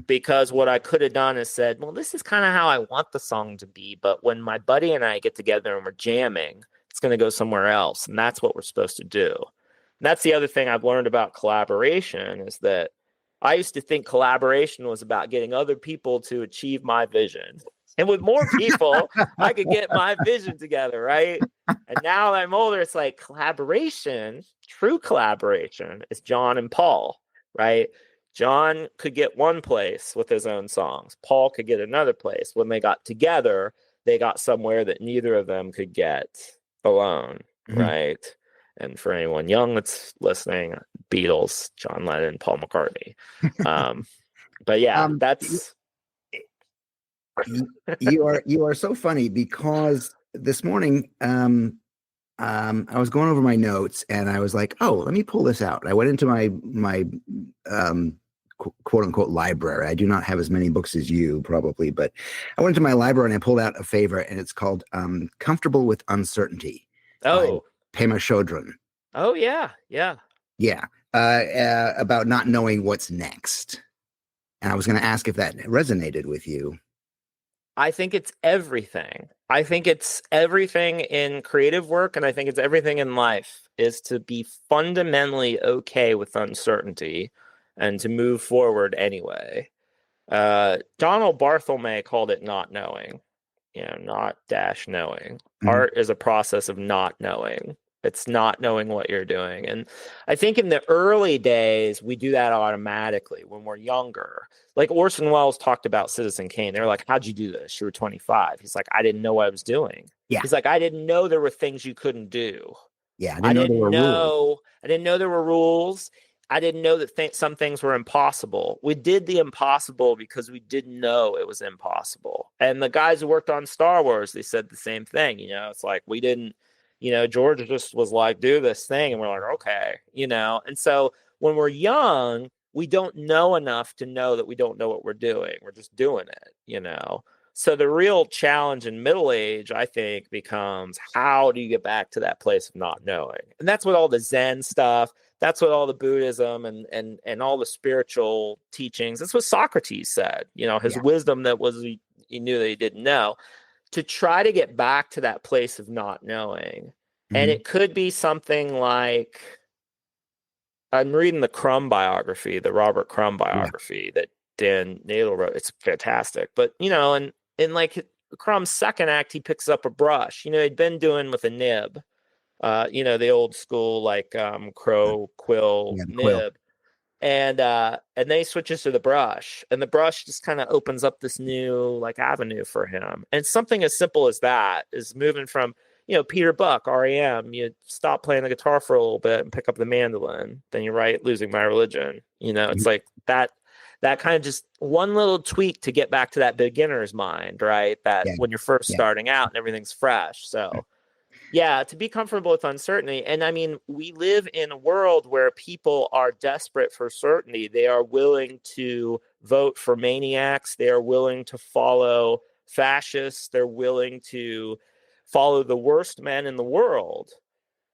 because what I could have done is said, well, this is kind of how I want the song to be. But when my buddy and I get together and we're jamming, it's going to go somewhere else. And that's what we're supposed to do. And that's the other thing I've learned about collaboration, is that I used to think collaboration was about getting other people to achieve my vision. And with more people, I could get my vision together, right? And now that I'm older, it's like collaboration, true collaboration, is John and Paul, right? John could get one place with his own songs. Paul could get another place. When they got together, they got somewhere that neither of them could get alone, right? And for anyone young that's listening, Beatles, John Lennon, Paul McCartney. But yeah, that's... you are so funny, because this morning I was going over my notes and I was like, oh, let me pull this out. I went into my quote unquote library. I do not have as many books as you probably, but I went into my library and I pulled out a favorite, and it's called Comfortable with Uncertainty. Oh, Pema Chodron. Oh yeah. About not knowing what's next. And I was going to ask if that resonated with you. I think it's everything. I think it's everything in creative work, and I think it's everything in life, is to be fundamentally okay with uncertainty and to move forward anyway. Donald Barthelme called it not knowing, not dash knowing. Art is a process of not knowing. It's not knowing what you're doing. And I think in the early days, we do that automatically when we're younger. Like Orson Welles talked about Citizen Kane. They're like, how'd you do this? You were 25. He's like, I didn't know what I was doing. Yeah. He's like, I didn't know there were things you couldn't do. Yeah. I didn't know there were rules. I didn't know that some things were impossible. We did the impossible because we didn't know it was impossible. And the guys who worked on Star Wars, they said the same thing. It's like, we didn't, George just was like, do this thing. And we're like, okay, and so when we're young, we don't know enough to know that we don't know what we're doing. We're just doing it, So the real challenge in middle age, I think, becomes, how do you get back to that place of not knowing? And that's what all the Zen stuff, that's what all the Buddhism and all the spiritual teachings, that's what Socrates said, his wisdom that was, he knew that he didn't know, to try to get back to that place of not knowing. And it could be something like, I'm reading the Crumb biography, the Robert Crumb biography that Dan Nadel wrote. It's fantastic. But, and like Crumb's second act, he picks up a brush. He'd been doing with a nib, the old school, like, crow quill Yeah, the quill. nib. And then he switches to the brush, and the brush just kind of opens up this new, like, avenue for him. And something as simple as that is moving from, Peter Buck, REM, you stop playing the guitar for a little bit and pick up the mandolin, then you write Losing My Religion. It's like that kind of just one little tweak to get back to that beginner's mind, right? That when you're first starting out and everything's fresh. So yeah, to be comfortable with uncertainty. And I mean, we live in a world where people are desperate for certainty. They are willing to vote for maniacs. They are willing to follow fascists. They're willing to follow the worst men in the world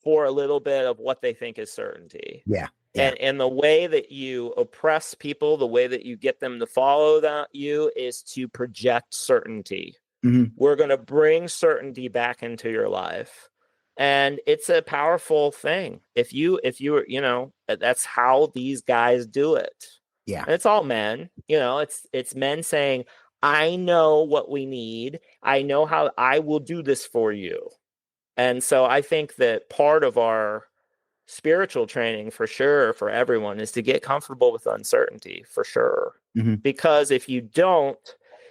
for a little bit of what they think is certainty. Yeah. And the way that you oppress people, the way that you get them to follow you is to project certainty. Mm-hmm. We're going to bring certainty back into your life. And it's a powerful thing. If you that's how these guys do it. Yeah. And it's all men, it's men saying, I know what we need. I know how I will do this for you. And so I think that part of our spiritual training, for sure, for everyone, is to get comfortable with uncertainty, for sure. Mm-hmm. Because if you don't,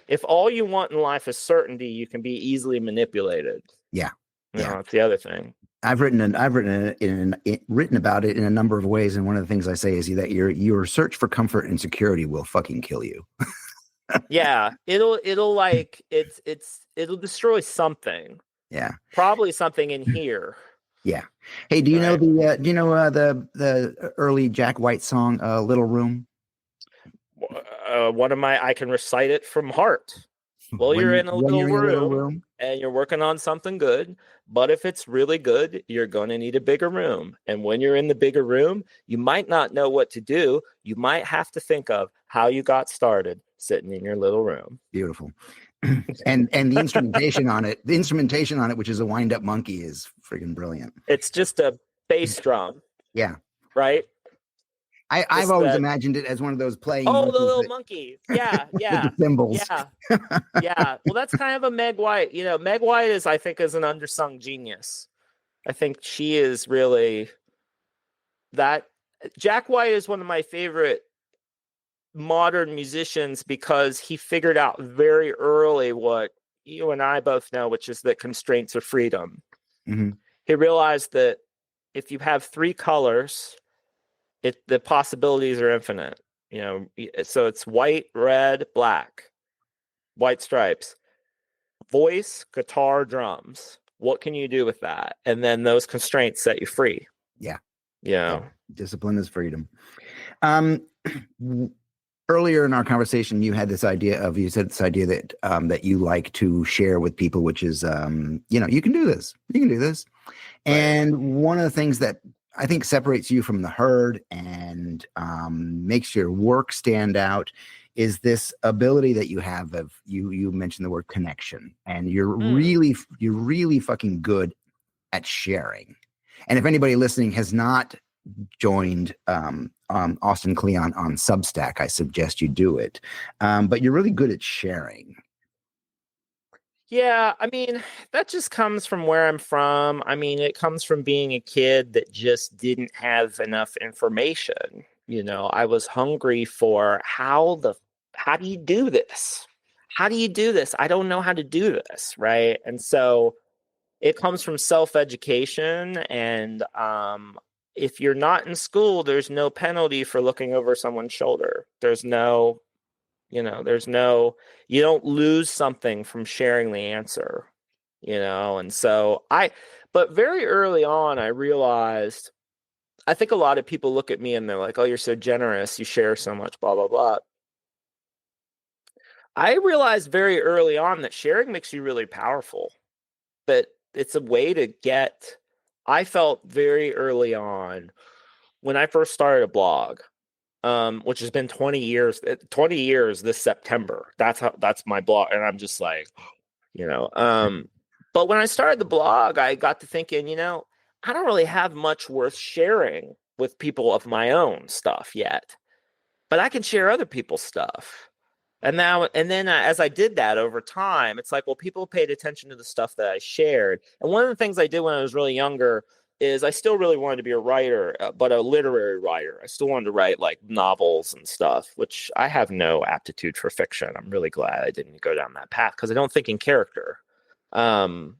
if all you want in life is certainty, you can be easily manipulated. Yeah. That's the other thing. I've written about it in a number of ways, and one of the things I say is that your search for comfort and security will fucking kill you. Yeah, it'll destroy something. Yeah, probably something in here. Yeah. Hey, do you know the early Jack White song, "Little Room"? I can recite it from heart. Well, you're in a little room and you're working on something good, but if it's really good, you're going to need a bigger room. And when you're in the bigger room, you might not know what to do. You might have to think of how you got started sitting in your little room. Beautiful. and the instrumentation on it, which is a wind-up monkey, is freaking brilliant. It's just a bass drum. Yeah. Right? I've always imagined it as one of those playing. Oh, the little monkey. Yeah, yeah. With the cymbals. Yeah. Yeah. Well, that's kind of a Meg White. Meg White is, I think, is an undersung genius. I think she is really that. Jack White is one of my favorite modern musicians because he figured out very early what you and I both know, which is that constraints are freedom. Mm-hmm. He realized that if you have three colors, the possibilities are infinite, so it's white, red, black, white stripes, voice, guitar, drums. What can you do with that? And then those constraints set you free. Yeah. Yeah. Discipline is freedom. Earlier in our conversation, you said this idea that that you like to share with people, which is, you can do this. You can do this. Right. And one of the things that I think separates you from the herd and makes your work stand out is this ability that you have of you mentioned the word connection, and you're really fucking good at sharing. And if anybody listening has not joined Austin Kleon on Substack, I suggest you do it. But you're really good at sharing. Yeah, I mean, that just comes from where I'm from. I mean, it comes from being a kid that just didn't have enough information. I was hungry for how do you do this? How do you do this? I don't know how to do this, right? And so it comes from self-education. And if you're not in school, there's no penalty for looking over someone's shoulder. There's no, you don't lose something from sharing the answer, and so but very early on, I realized, I think a lot of people look at me and they're like, oh, you're so generous, you share so much, blah, blah, blah. I realized very early on that sharing makes you really powerful, that it's a way to I felt very early on when I first started a blog, which has been 20 years this September. That's my blog. And I'm just like, but when I started the blog, I got to thinking, I don't really have much worth sharing with people of my own stuff yet, but I can share other people's stuff. And now, and then as I did that over time, it's like, well, people paid attention to the stuff that I shared. And one of the things I did when I was really younger is I still really wanted to be a writer, but a literary writer. I still wanted to write like novels and stuff, which I have no aptitude for fiction. I'm really glad I didn't go down that path because I don't think in character. Um,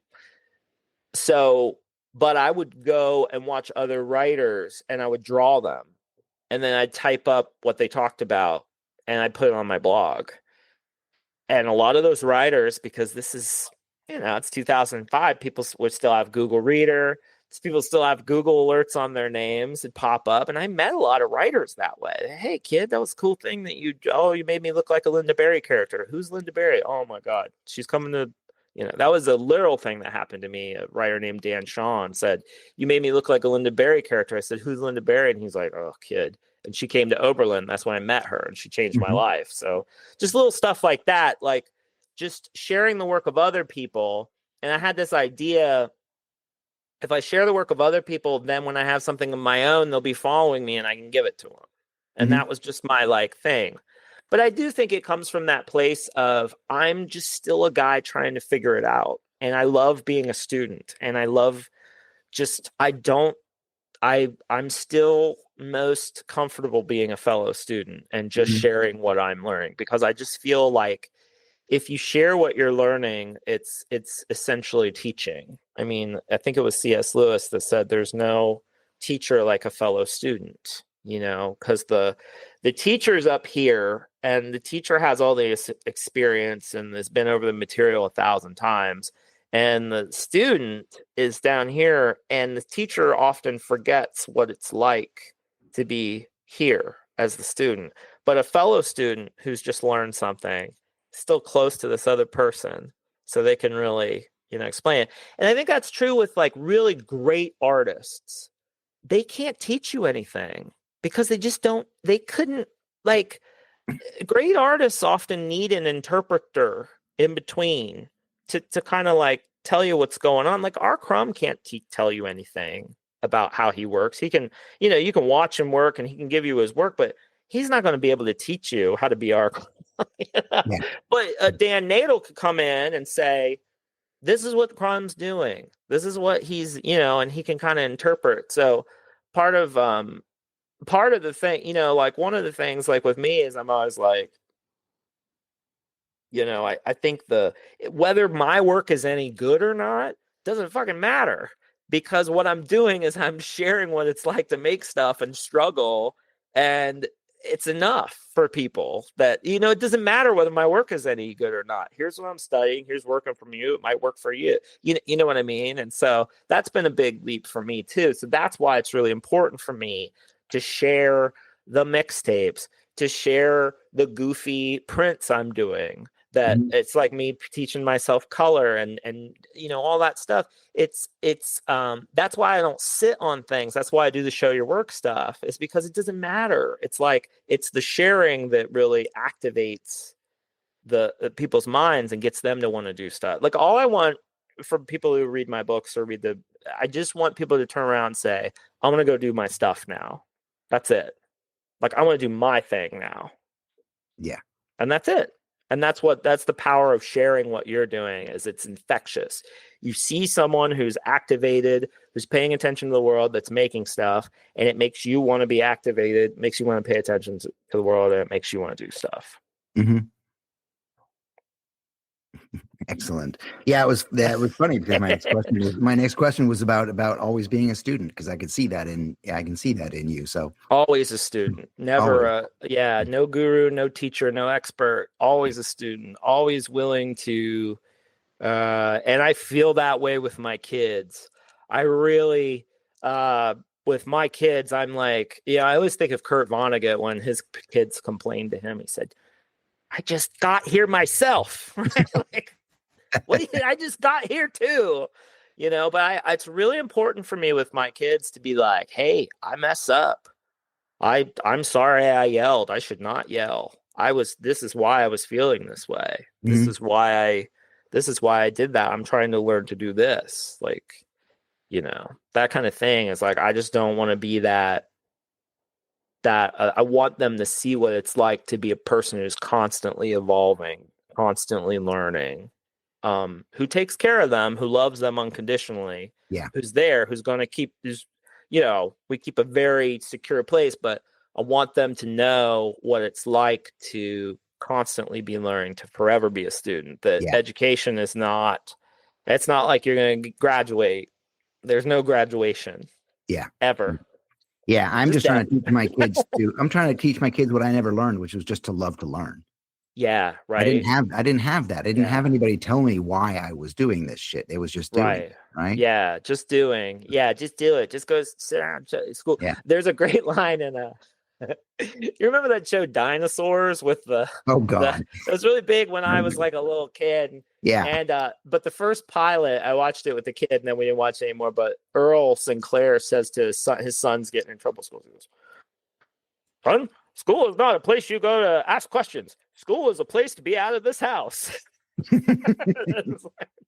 so, but I would go and watch other writers and I would draw them. And then I'd type up what they talked about and I'd put it on my blog. And a lot of those writers, because this is, it's 2005, people would still have Google Reader. People still have Google alerts on their names and pop up. And I met a lot of writers that way. Hey, kid, that was a cool thing that you made me look like a Linda Berry character. Who's Linda Berry? Oh, my God. She's coming to, that was a literal thing that happened to me. A writer named Dan Shawn said, you made me look like a Linda Berry character. I said, who's Linda Berry? And he's like, oh, kid. And she came to Oberlin. That's when I met her and she changed my life. So just little stuff like that, like just sharing the work of other people. And I had this idea, if I share the work of other people, then when I have something of my own, they'll be following me and I can give it to them. And that was just my like thing. But I do think it comes from that place of I'm just still a guy trying to figure it out. And I love being a student and I love I'm still most comfortable being a fellow student and just sharing what I'm learning, because I just feel like if you share what you're learning, it's essentially teaching. I mean, I think it was C.S. Lewis that said there's no teacher like a fellow student, because the teacher's up here and the teacher has all the experience and has been over the material 1,000 times. And the student is down here, and the teacher often forgets what it's like to be here as the student. But a fellow student who's just learned something, still close to this other person, so they can really, explain it. And I think that's true with like really great artists. They can't teach you anything because they couldn't, like, great artists often need an interpreter in between to kind of like tell you what's going on. Like R. Crumb can't tell you anything about how he works. He can, you can watch him work and he can give you his work, but he's not going to be able to teach you how to be R. Crumb. Yeah. But Dan Nadel could come in and say, this is what Crumb's doing. This is what he's, and he can kind of interpret. So part of the thing, like one of the things like with me is I'm always like, I think whether my work is any good or not doesn't fucking matter, because what I'm doing is I'm sharing what it's like to make stuff and struggle, and it's enough for people that, it doesn't matter whether my work is any good or not. Here's what I'm studying. Here's working from you. It might work for you. You know what I mean? And so that's been a big leap for me too. So that's why it's really important for me to share the mixtapes, to share the goofy prints I'm doing, that it's like me teaching myself color and all that stuff. It's that's why I don't sit on things. That's why I do the show your work stuff. It's because it doesn't matter. It's like it's the sharing that really activates the people's minds and gets them to want to do stuff. Like all I want for people who read my books or I just want people to turn around and say, I'm going to go do my stuff now. That's it. Like I want to do my thing now. Yeah. And that's it. And that's the power of sharing what you're doing, is it's infectious. You see someone who's activated, who's paying attention to the world, that's making stuff, and it makes you want to be activated, makes you want to pay attention to the world, and it makes you want to do stuff. Excellent. Yeah, that was funny because my next question was about always being a student, because I could see that I can see that in you. So always a student, never no guru, no teacher, no expert, always a student, always willing to and I feel that way with my kids. I really with my kids, I'm like, I always think of Kurt Vonnegut when his kids complained to him. He said, I just got here myself. Right? Like, I just got here too, but it's really important for me with my kids to be like, hey, I mess up. I'm sorry I yelled. I should not yell. This is why I was feeling this way. This is why I did that. I'm trying to learn to do this. Like, that kind of thing is like, I just don't want to be that that I want them to see what it's like to be a person who's constantly evolving, constantly learning, who takes care of them, who loves them unconditionally, Yeah. who's there, who's going to keep, we keep a very secure place, but I want them to know what it's like to constantly be learning, to forever be a student, that education is not, it's not like you're going to graduate. There's no graduation. Yeah. Ever. Yeah. I'm just trying to teach my kids I'm trying to teach my kids what I never learned, which was just to love to learn. Yeah. Right. I didn't have that. I didn't have anybody tell me why I was doing this shit. It was just doing. Right. Yeah. Just doing. Yeah. Just do it. Just go sit down at school. Yeah. There's a great line in you remember that show Dinosaurs with oh god, it was really big when I was like a little kid. Yeah. And but the first pilot, I watched it with the kid, and then we didn't watch it anymore. But Earl Sinclair says to his son's getting in trouble. School, he goes, "Son, school is not a place you go to ask questions. School is a place to be out of this house."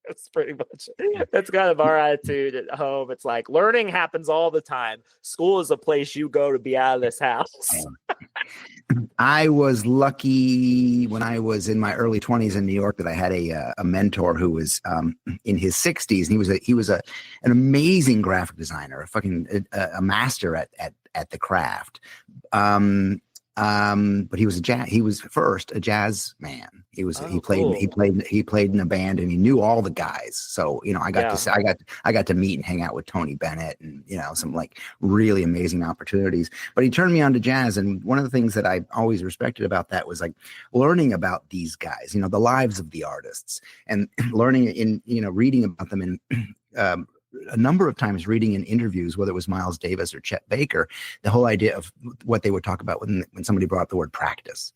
That's pretty much it. That's kind of our attitude at home. It's like learning happens all the time. School is a place you go to be out of this house. I was lucky when I was in my early 20s in New York that I had a mentor who was in his 60s, and he was an amazing graphic designer, a master at the craft. But he was first a jazz man. He played in a band, and he knew all the guys. So, I got to meet and hang out with Tony Bennett, and, some like really amazing opportunities. But he turned me on to jazz. And one of the things that I always respected about that was like learning about these guys, the lives of the artists, and learning reading about them in, a number of times reading in interviews, whether it was Miles Davis or Chet Baker, the whole idea of what they would talk about when somebody brought up the word practice,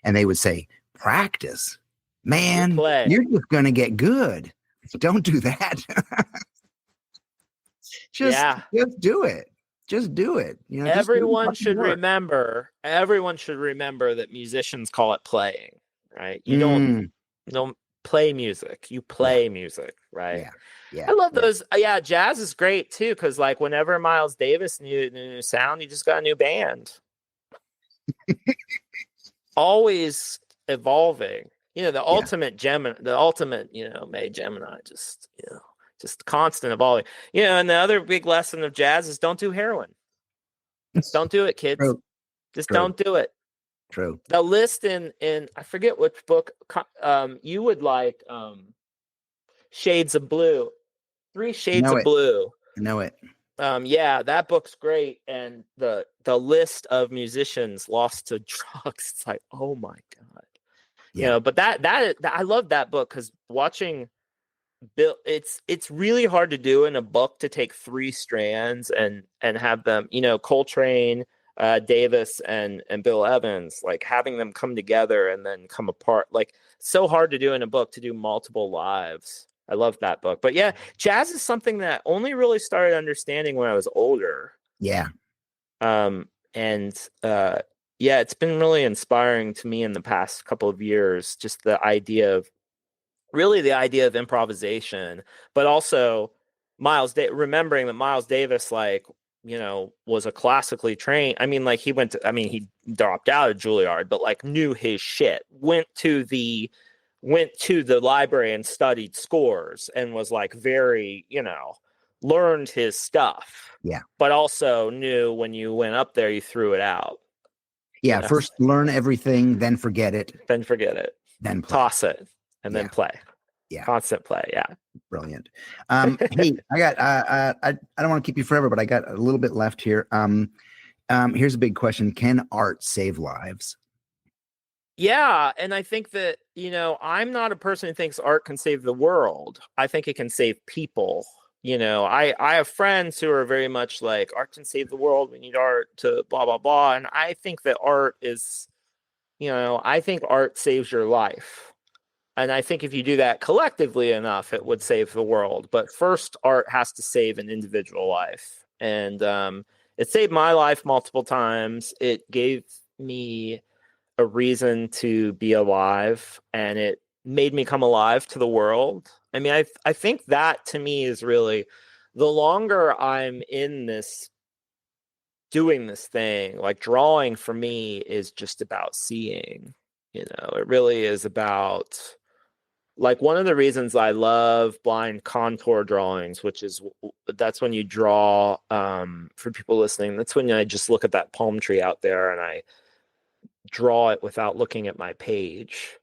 and they would say, practice, man, you're just going to get good. Don't do that. just do it. Just do it. Everyone should remember that musicians call it playing, right? You don't play music. You play music, right? Yeah. Yeah, I love those. Yeah, jazz is great too, because like whenever Miles Davis knew a new sound, you just got a new band. Always evolving. The ultimate Gemini, May Gemini, just constant evolving. And the other big lesson of jazz is don't do heroin. Don't do it, kids. True. Just don't do it. True. The list in I forget which book you would like, Shades of Blue. 3 Shades of Blue. I know it. Yeah, that book's great. And the list of musicians lost to drugs, it's like, oh my God. Yeah. But that I love that book, because watching Bill, it's really hard to do in a book to take 3 strands and have them, Coltrane, Davis and Bill Evans, like having them come together and then come apart. Like, so hard to do in a book, to do multiple lives. I love that book. But yeah, jazz is something that only really started understanding when I was older. Yeah. It's been really inspiring to me in the past couple of years, just the idea of improvisation, but also remembering that Miles Davis, like, was a classically trained, he dropped out of Juilliard, but like knew his shit, went to the library and studied scores, and was like very, learned his stuff. Yeah. But also knew when you went up there, you threw it out. Yeah. First learn everything, then forget it. Then play. Toss it, and then play. Yeah. Constant play. Yeah. Brilliant. Hey, I got, I don't want to keep you forever, but I got a little bit left here. Here's a big question. Can art save lives? Yeah. And I think that, I'm not a person who thinks art can save the world. I think it can save people. I have friends who are very much like, art can save the world. We need art to blah, blah, blah. And I think that art is, I think art saves your life. And I think if you do that collectively enough, it would save the world. But first, art has to save an individual life. And it saved my life multiple times. It gave me a reason to be alive, and it made me come alive to the world. I think that to me is really, the longer I'm in this doing this thing. Like drawing for me is just about seeing, it really is about, like, one of the reasons I love blind contour drawings, that's when you draw, for people listening, that's when I just look at that palm tree out there and I draw it without looking at my page.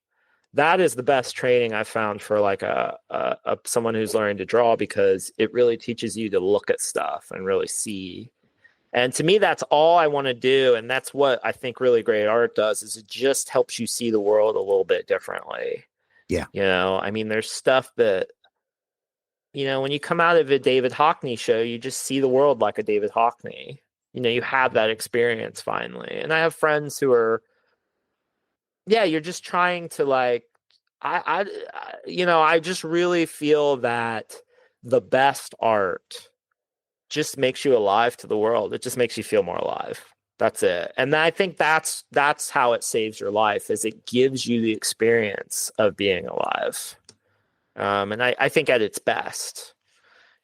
That is the best training I've found for like a someone who's learning to draw, because it really teaches you to look at stuff and really see. And to me, that's all I want to do. And that's what I think really great art does, is it just helps you see the world a little bit differently. Yeah. I mean, there's stuff that, when you come out of a David Hockney show, you just see the world like a David Hockney. You have that experience finally. And I have friends who are, you're just trying to like, I just really feel that the best art just makes you alive to the world. It just makes you feel more alive. That's it. And I think that's how it saves your life, is it gives you the experience of being alive. And I think at its best,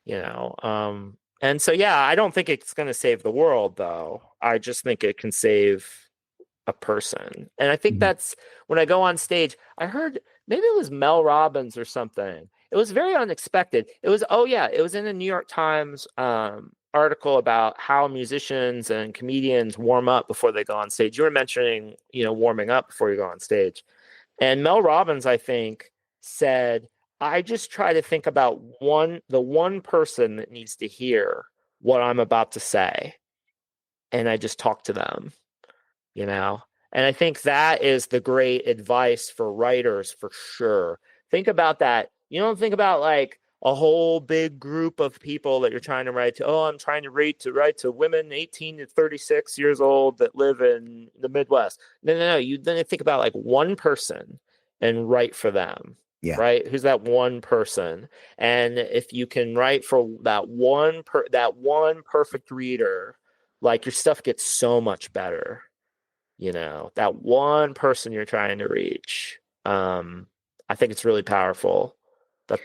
and so, I don't think it's going to save the world, though. I just think it can save a person. And I think that's when I go on stage, I heard maybe it was Mel Robbins or something. It was very unexpected. It was in the New York Times article about how musicians and comedians warm up before they go on stage. You were mentioning, warming up before you go on stage. And Mel Robbins, I think, said, I just try to think about the one person that needs to hear what I'm about to say. And I just talk to them, And I think that is the great advice for writers, for sure. Think about that. You don't think about like a whole big group of people that you're trying to write to. Oh, I'm trying to write to women 18 to 36 years old that live in the Midwest. No. You then think about like one person and write for them. Yeah. Right? Who's that one person? And if you can write for that one perfect reader, like your stuff gets so much better. That one person you're trying to reach. I think it's really powerful.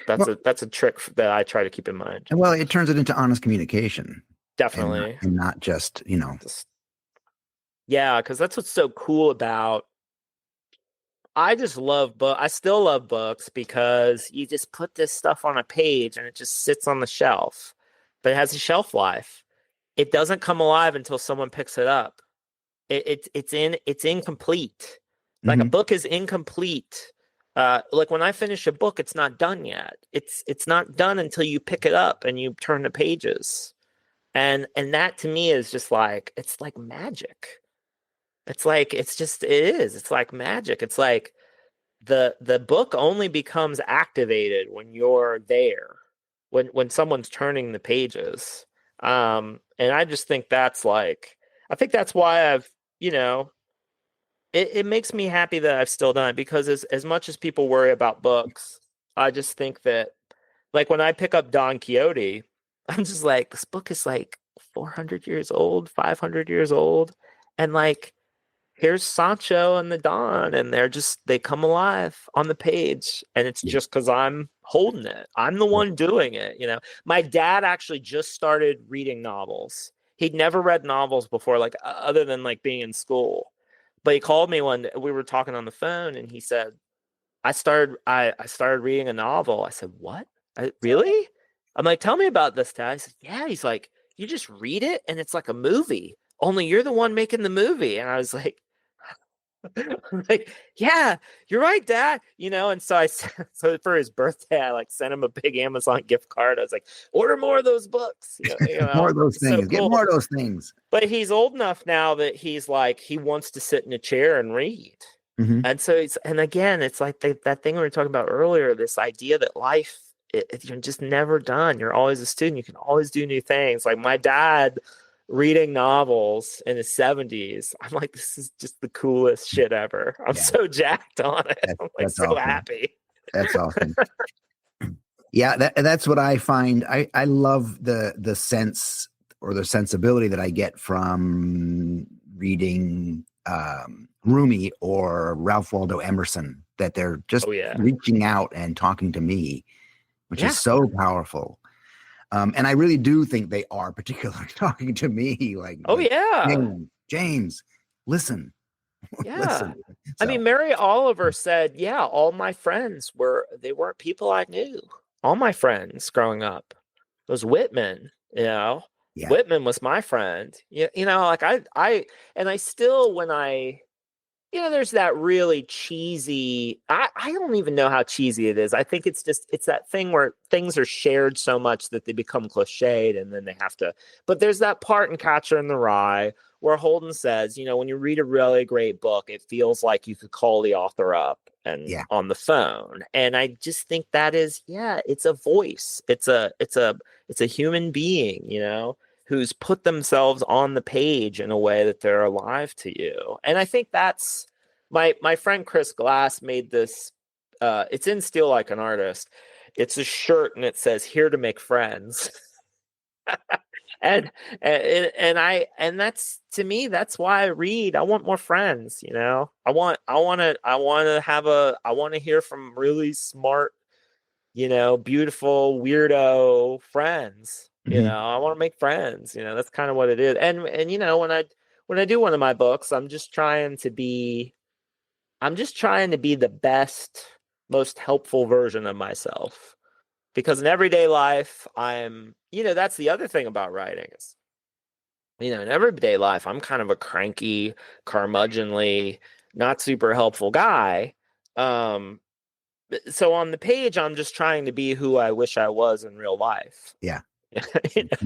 That's a trick that I try to keep in mind. Well, it turns it into honest communication. Definitely. And not just, because that's what's so cool about. I just love I still love books, because you just put this stuff on a page and it just sits on the shelf, but it has a shelf life. It doesn't come alive until someone picks it up. It's incomplete. Like a book is incomplete. Like when I finish a book, it's not done yet. It's not done until you pick it up and you turn the pages. And that to me is just like, it's like magic. It's like, it is. It's like magic. It's like the book only becomes activated when you're there, when someone's turning the pages. And I just think that's like, I think that's why I've, it makes me happy that I've still done it, because as much as people worry about books, I just think that, like, when I pick up Don Quixote, I'm just like, this book is like 400 years old, 500 years old. And like, here's Sancho and the Don, and they come alive on the page. And it's just because I'm holding it. I'm the one doing it. My dad actually just started reading novels. He'd never read novels before, like other than like being in school. But he called me one day, we were talking on the phone, and he said, I started reading a novel. I said, what? Really? I'm like, tell me about this, Dad. He said, yeah. He's like, you just read it and it's like a movie, only you're the one making the movie. And I was like, yeah, you're right, Dad. And so so for his birthday, I like sent him a big Amazon gift card. I was like, order more of those books. More of those things. So Get cool. more of those things. But he's old enough now that he's like, he wants to sit in a chair and read. And so and again, it's like that thing we were talking about earlier, this idea that life, you're just never done. You're always a student. You can always do new things. Like my dad reading novels in his 70s. I'm like, this is just the coolest shit ever. I'm so jacked on it. I'm like so awesome. Happy. That's awesome. Yeah, that's what I find. I love the sense or the sensibility that I get from reading Rumi or Ralph Waldo Emerson, that they're just reaching out and talking to me, which is so powerful. And I really do think they are, particularly talking to me, Oh yeah. James, listen, Yeah. listen. I mean, So Mary Oliver said, yeah, all my friends they weren't people I knew. All my friends growing up was Whitman, you know. yeah. Whitman was my friend. You know, like and I still, when there's that really cheesy, I don't even know how cheesy it is. I think it's that thing where things are shared so much that they become cliched and then they have to, but there's that part in Catcher in the Rye where Holden says, when you read a really great book, it feels like you could call the author up and Yeah. on the phone. And I just think that is, it's a voice. It's a human being, who's put themselves on the page in a way that they're alive to you. And I think that's my friend Chris Glass made this. It's in Steal Like an Artist. It's a shirt and it says "Here to make friends." and that's, to me, that's why I read. I want more friends. I want to hear from really smart, beautiful, weirdo friends. I want to make friends. That's kind of what it is. And when I do one of my books, I'm just trying to be the best, most helpful version of myself. Because in everyday life, that's the other thing about writing is, in everyday life, I'm kind of a cranky, curmudgeonly, not super helpful guy. So on the page, I'm just trying to be who I wish I was in real life. Yeah.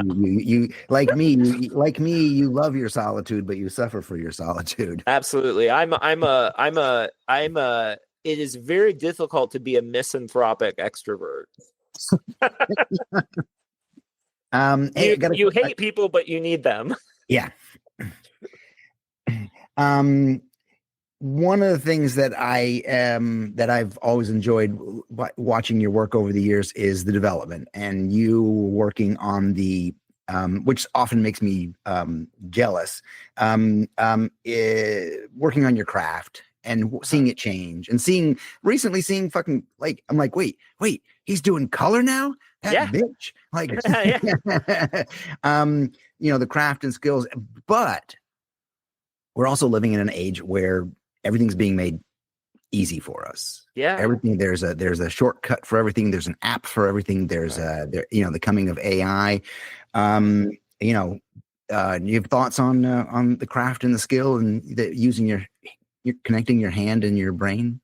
You like me, you love your solitude, but you suffer for your solitude. Absolutely. It is very difficult to be a misanthropic extrovert. You hate people, but you need them. Yeah. One of the things that I've always enjoyed watching your work over the years is the development, and you working on the which often makes me jealous. Working on your craft and seeing it change, and recently seeing fucking, like, I'm like, wait, he's doing color now? That bitch. Like, the craft and skills, but we're also living in an age where everything's being made easy for us. Yeah. Everything, there's a shortcut for everything. There's an app for everything. There's the coming of AI. You have thoughts on the craft and the skill and using you're connecting your hand and your brain?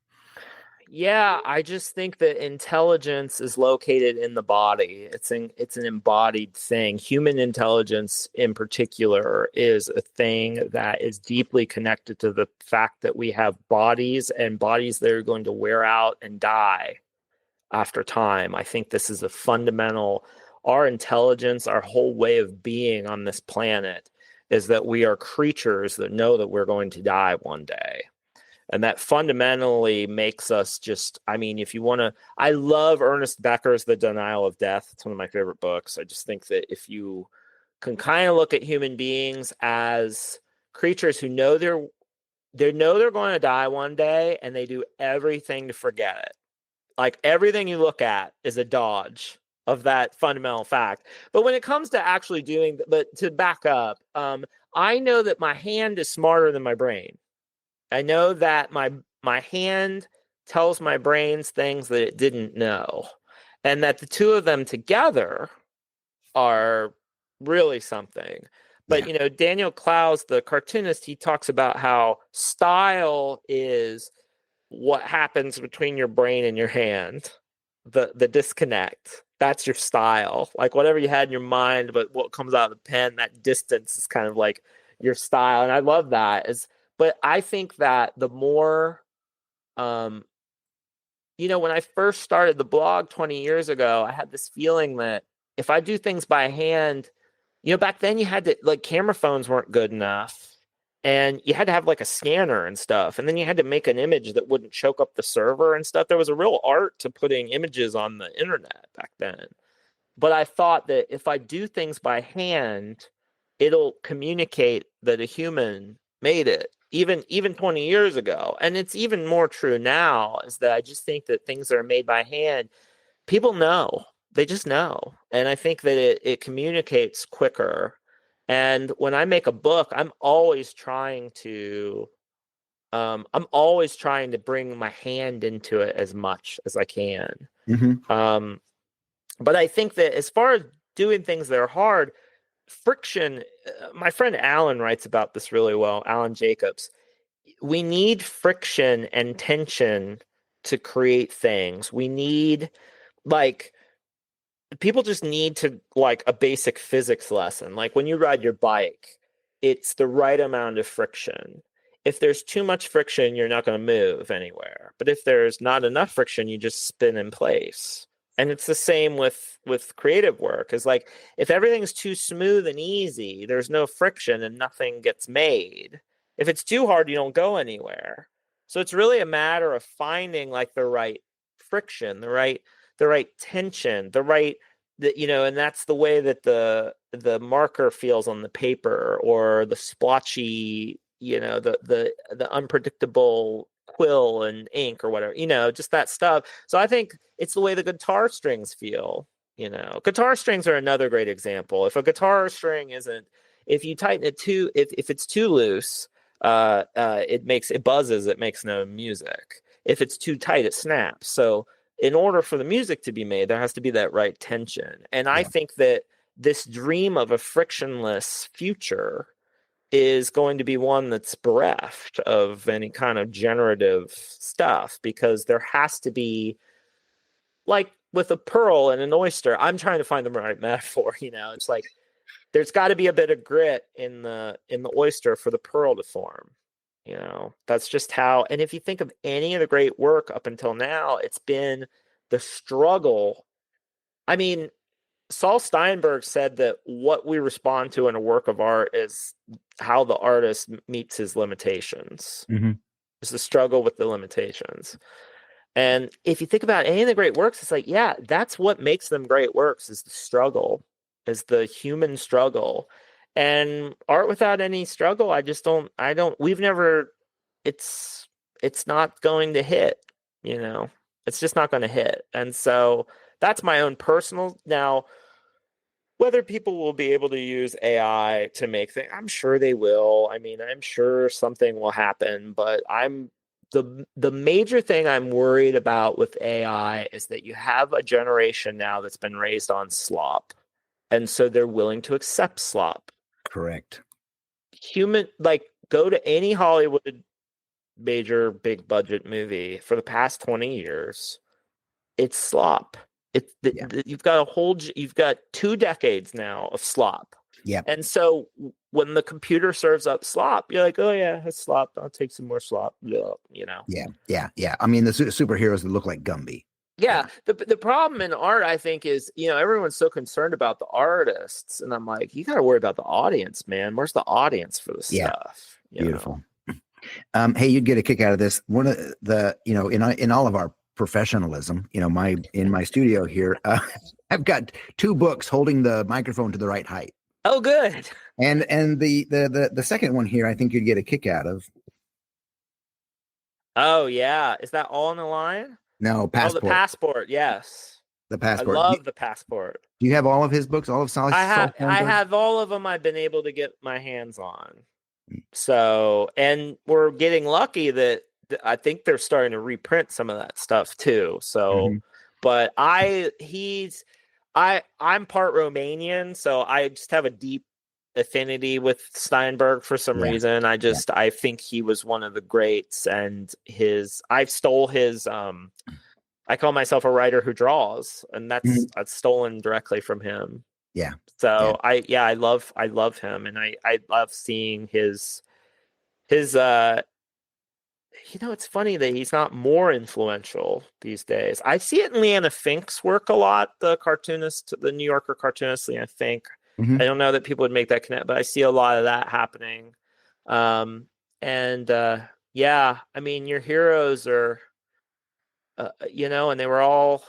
Yeah, I just think that intelligence is located in the body. It's an embodied thing. Human intelligence in particular is a thing that is deeply connected to the fact that we have bodies, and bodies that are going to wear out and die after time. I think this is a fundamental, our intelligence, our whole way of being on this planet is that we are creatures that know that we're going to die one day. And that fundamentally makes us if you want to, I love Ernest Becker's The Denial of Death. It's one of my favorite books. I just think that if you can kind of look at human beings as creatures who know they're going to die one day, and they do everything to forget it. Like, everything you look at is a dodge of that fundamental fact. But when it comes to actually but to back up, I know that my hand is smarter than my brain. I know that my hand tells my brains things that it didn't know, and that the two of them together are really something. But Daniel Clowes, the cartoonist, he talks about how style is what happens between your brain and your hand, the disconnect. That's your style. Like, whatever you had in your mind, but what comes out of the pen, that distance is kind of like your style. And I love that. But I think that the more, when I first started the blog 20 years ago, I had this feeling that if I do things by hand, back then you had to, like, camera phones weren't good enough, and you had to have like a scanner and stuff. And then you had to make an image that wouldn't choke up the server and stuff. There was a real art to putting images on the internet back then. But I thought that if I do things by hand, it'll communicate that a human made it, even 20 years ago. And it's even more true now, is that I just think that things that are made by hand, people know. They just know. And I think that it communicates quicker. And when I make a book, I'm always trying to bring my hand into it as much as I can. Um, but I think that as far as doing things that are hard, friction, my friend Alan writes about this really well, Alan Jacobs. We need friction and tension to create things. We need, like, people just need to, like, a basic physics lesson. Like when you ride your bike, it's the right amount of friction. If there's too much friction, you're not going to move anywhere. But if there's not enough friction, you just spin in place. And it's the same with creative work. Is like, if everything's too smooth and easy, there's no friction and nothing gets made. If it's too hard, you don't go anywhere. So it's really a matter of finding, like, the right friction, the right tension, and that's the way that the marker feels on the paper, or the splotchy, the unpredictable quill and ink or whatever, just that stuff. So I think it's the way the guitar strings feel. Guitar strings are another great example. If a guitar string if you tighten it if it's too loose, it buzzes, it makes no music. If it's too tight, it snaps. So in order for the music to be made, there has to be that right tension. And I think that this dream of a frictionless future is going to be one that's bereft of any kind of generative stuff, because there has to be, like with a pearl and an oyster, I'm trying to find the right metaphor, it's like there's got to be a bit of grit in the oyster for the pearl to form. That's just how. And if you think of any of the great work up until now, it's been the struggle. I mean, Saul Steinberg said that what we respond to in a work of art is how the artist meets his limitations. It's the struggle with the limitations. And if you think about any of the great works, it's like, yeah, that's what makes them great works, is the struggle, is the human struggle. And art without any struggle, it's not going to hit, it's just not going to hit. And so that's my own personal. Now, whether people will be able to use AI to make things, I'm sure they will. I mean, I'm sure something will happen, but the major thing I'm worried about with AI is that you have a generation now that's been raised on slop. And so they're willing to accept slop. Correct. Go to any Hollywood major big budget movie for the past 20 years. It's slop. You've got 2 decades now of slop. Yeah. And so when the computer serves up slop, you're like, oh yeah, it's slop. I'll take some more slop. Yeah. Yeah. I mean, the superheroes that look like Gumby. Yeah. The problem in art, I think, is, everyone's so concerned about the artists. And I'm like, you got to worry about the audience, man. Where's the audience for this stuff? Beautiful. Hey, you'd get a kick out of this. One of the, in all of our professionalism, in my studio here, I've got 2 books holding the microphone to the right height. Oh, good. And the second one here, I think you'd get a kick out of. Oh yeah, is that All in the Line? No, Passport. Oh, the Passport. Yes, the Passport. I love the Passport. Do you have all of his books? All of Saul? I have all of them. I've been able to get my hands on. So, and we're getting lucky that I think they're starting to reprint some of that stuff too. So, but I'm part Romanian, so I just have a deep affinity with Steinberg for some reason. I think he was one of the greats, and I've stole his, I call myself a writer who draws, and that's stolen directly from him. Yeah. So I love him, and I love seeing his it's funny that he's not more influential these days. I see it in Leanna Fink's work a lot, the cartoonist, the New Yorker cartoonist Leanna Fink. I don't know that people would make that connect, but I see a lot of that happening. I mean, your heroes are, and they were all,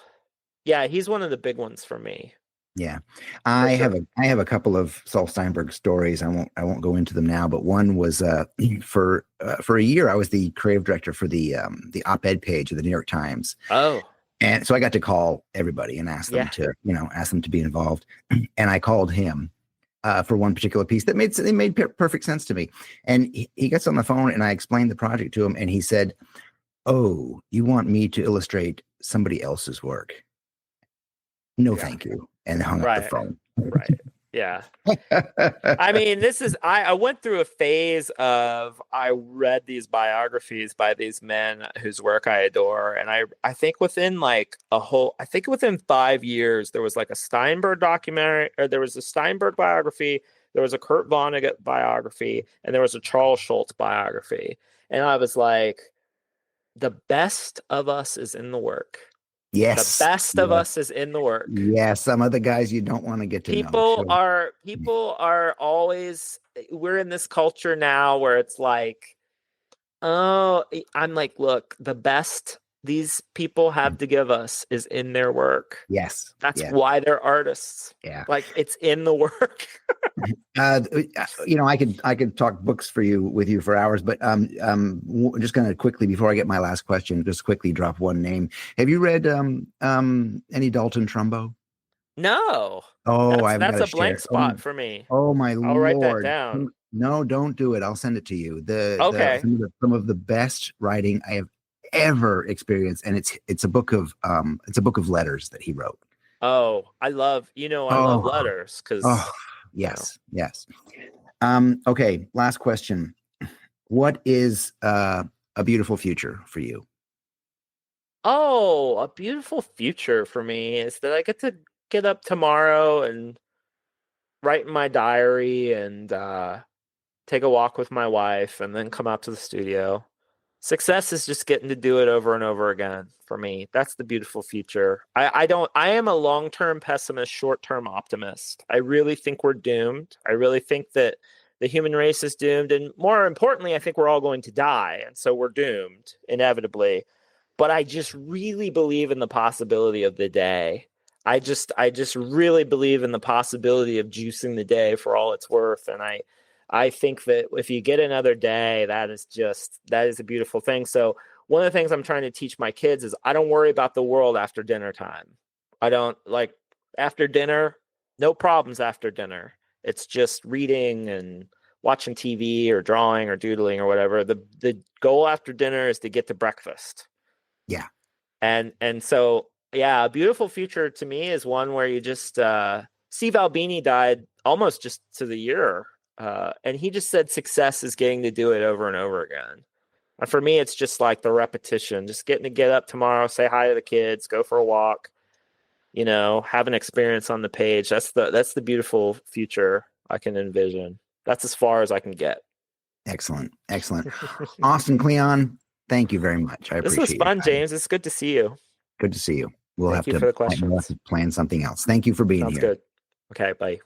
he's one of the big ones for me. Yeah, I have a couple of Saul Steinberg stories. I won't go into them now, but one was for a year I was the creative director for the op-ed page of the New York Times. Oh, And so I got to call everybody and ask them Yeah. to, ask them to be involved. And I called him for one particular piece that made perfect sense to me. And he gets on the phone and I explained the project to him. And he said, "Oh, you want me to illustrate somebody else's work? No, Yeah. thank you." And hung up the phone. Right. Yeah. I mean, I went through a phase of, I read these biographies by these men whose work I adore. And I think within within 5 years, there was like a Steinberg documentary, or there was a Steinberg biography, there was a Kurt Vonnegut biography, and there was a Charles Schultz biography. And I was like, the best of us is in the work. Yes. The best of us is in the work. Yeah, some of the guys you don't want to get to know. People are always, we're in this culture now where it's like, oh, I'm like, look, the best these people have to give us is in their work. Yes. That's why they're artists. Yeah. Like, it's in the work. I could talk books with you for hours, but just going to quickly, before I get my last question, just quickly drop one name. Have you read any Dalton Trumbo? No. Oh, that's a blank spot for me. Oh my Lord. I'll write that down. No, don't do it. I'll send it to you. Okay. Some of the best writing I have ever experienced, and it's a book of letters that he wrote. Oh, I love letters because. Oh, yes. Okay, last question. What is a beautiful future for you? Oh, a beautiful future for me is that I get to get up tomorrow and write in my diary and take a walk with my wife and then come out to the studio. Success is just getting to do it over and over again for me. That's the beautiful future. I am a long-term pessimist, short-term optimist. I really think we're doomed. I really think that the human race is doomed. And more importantly, I think we're all going to die. And so we're doomed inevitably. But I just really believe in the possibility of the day. I just really believe in the possibility of juicing the day for all it's worth. And I think that if you get another day, that is a beautiful thing. So one of the things I'm trying to teach my kids is I don't worry about the world after dinner time. I don't like after dinner, no problems after dinner. It's just reading and watching TV or drawing or doodling or whatever. The goal after dinner is to get to breakfast. Yeah. And so, yeah, a beautiful future to me is one where you just, Steve Albini died almost just to the year. And he just said success is getting to do it over and over again. And for me, it's just like the repetition, just getting to get up tomorrow, say hi to the kids, go for a walk, have an experience on the page. That's the beautiful future I can envision. That's as far as I can get. Excellent. Austin Kleon, thank you very much. I appreciate it. This was fun, James. It's good to see you. Good to see you. We'll have for the questions. plan something else. Thank you for being here. Sounds good. Okay, bye.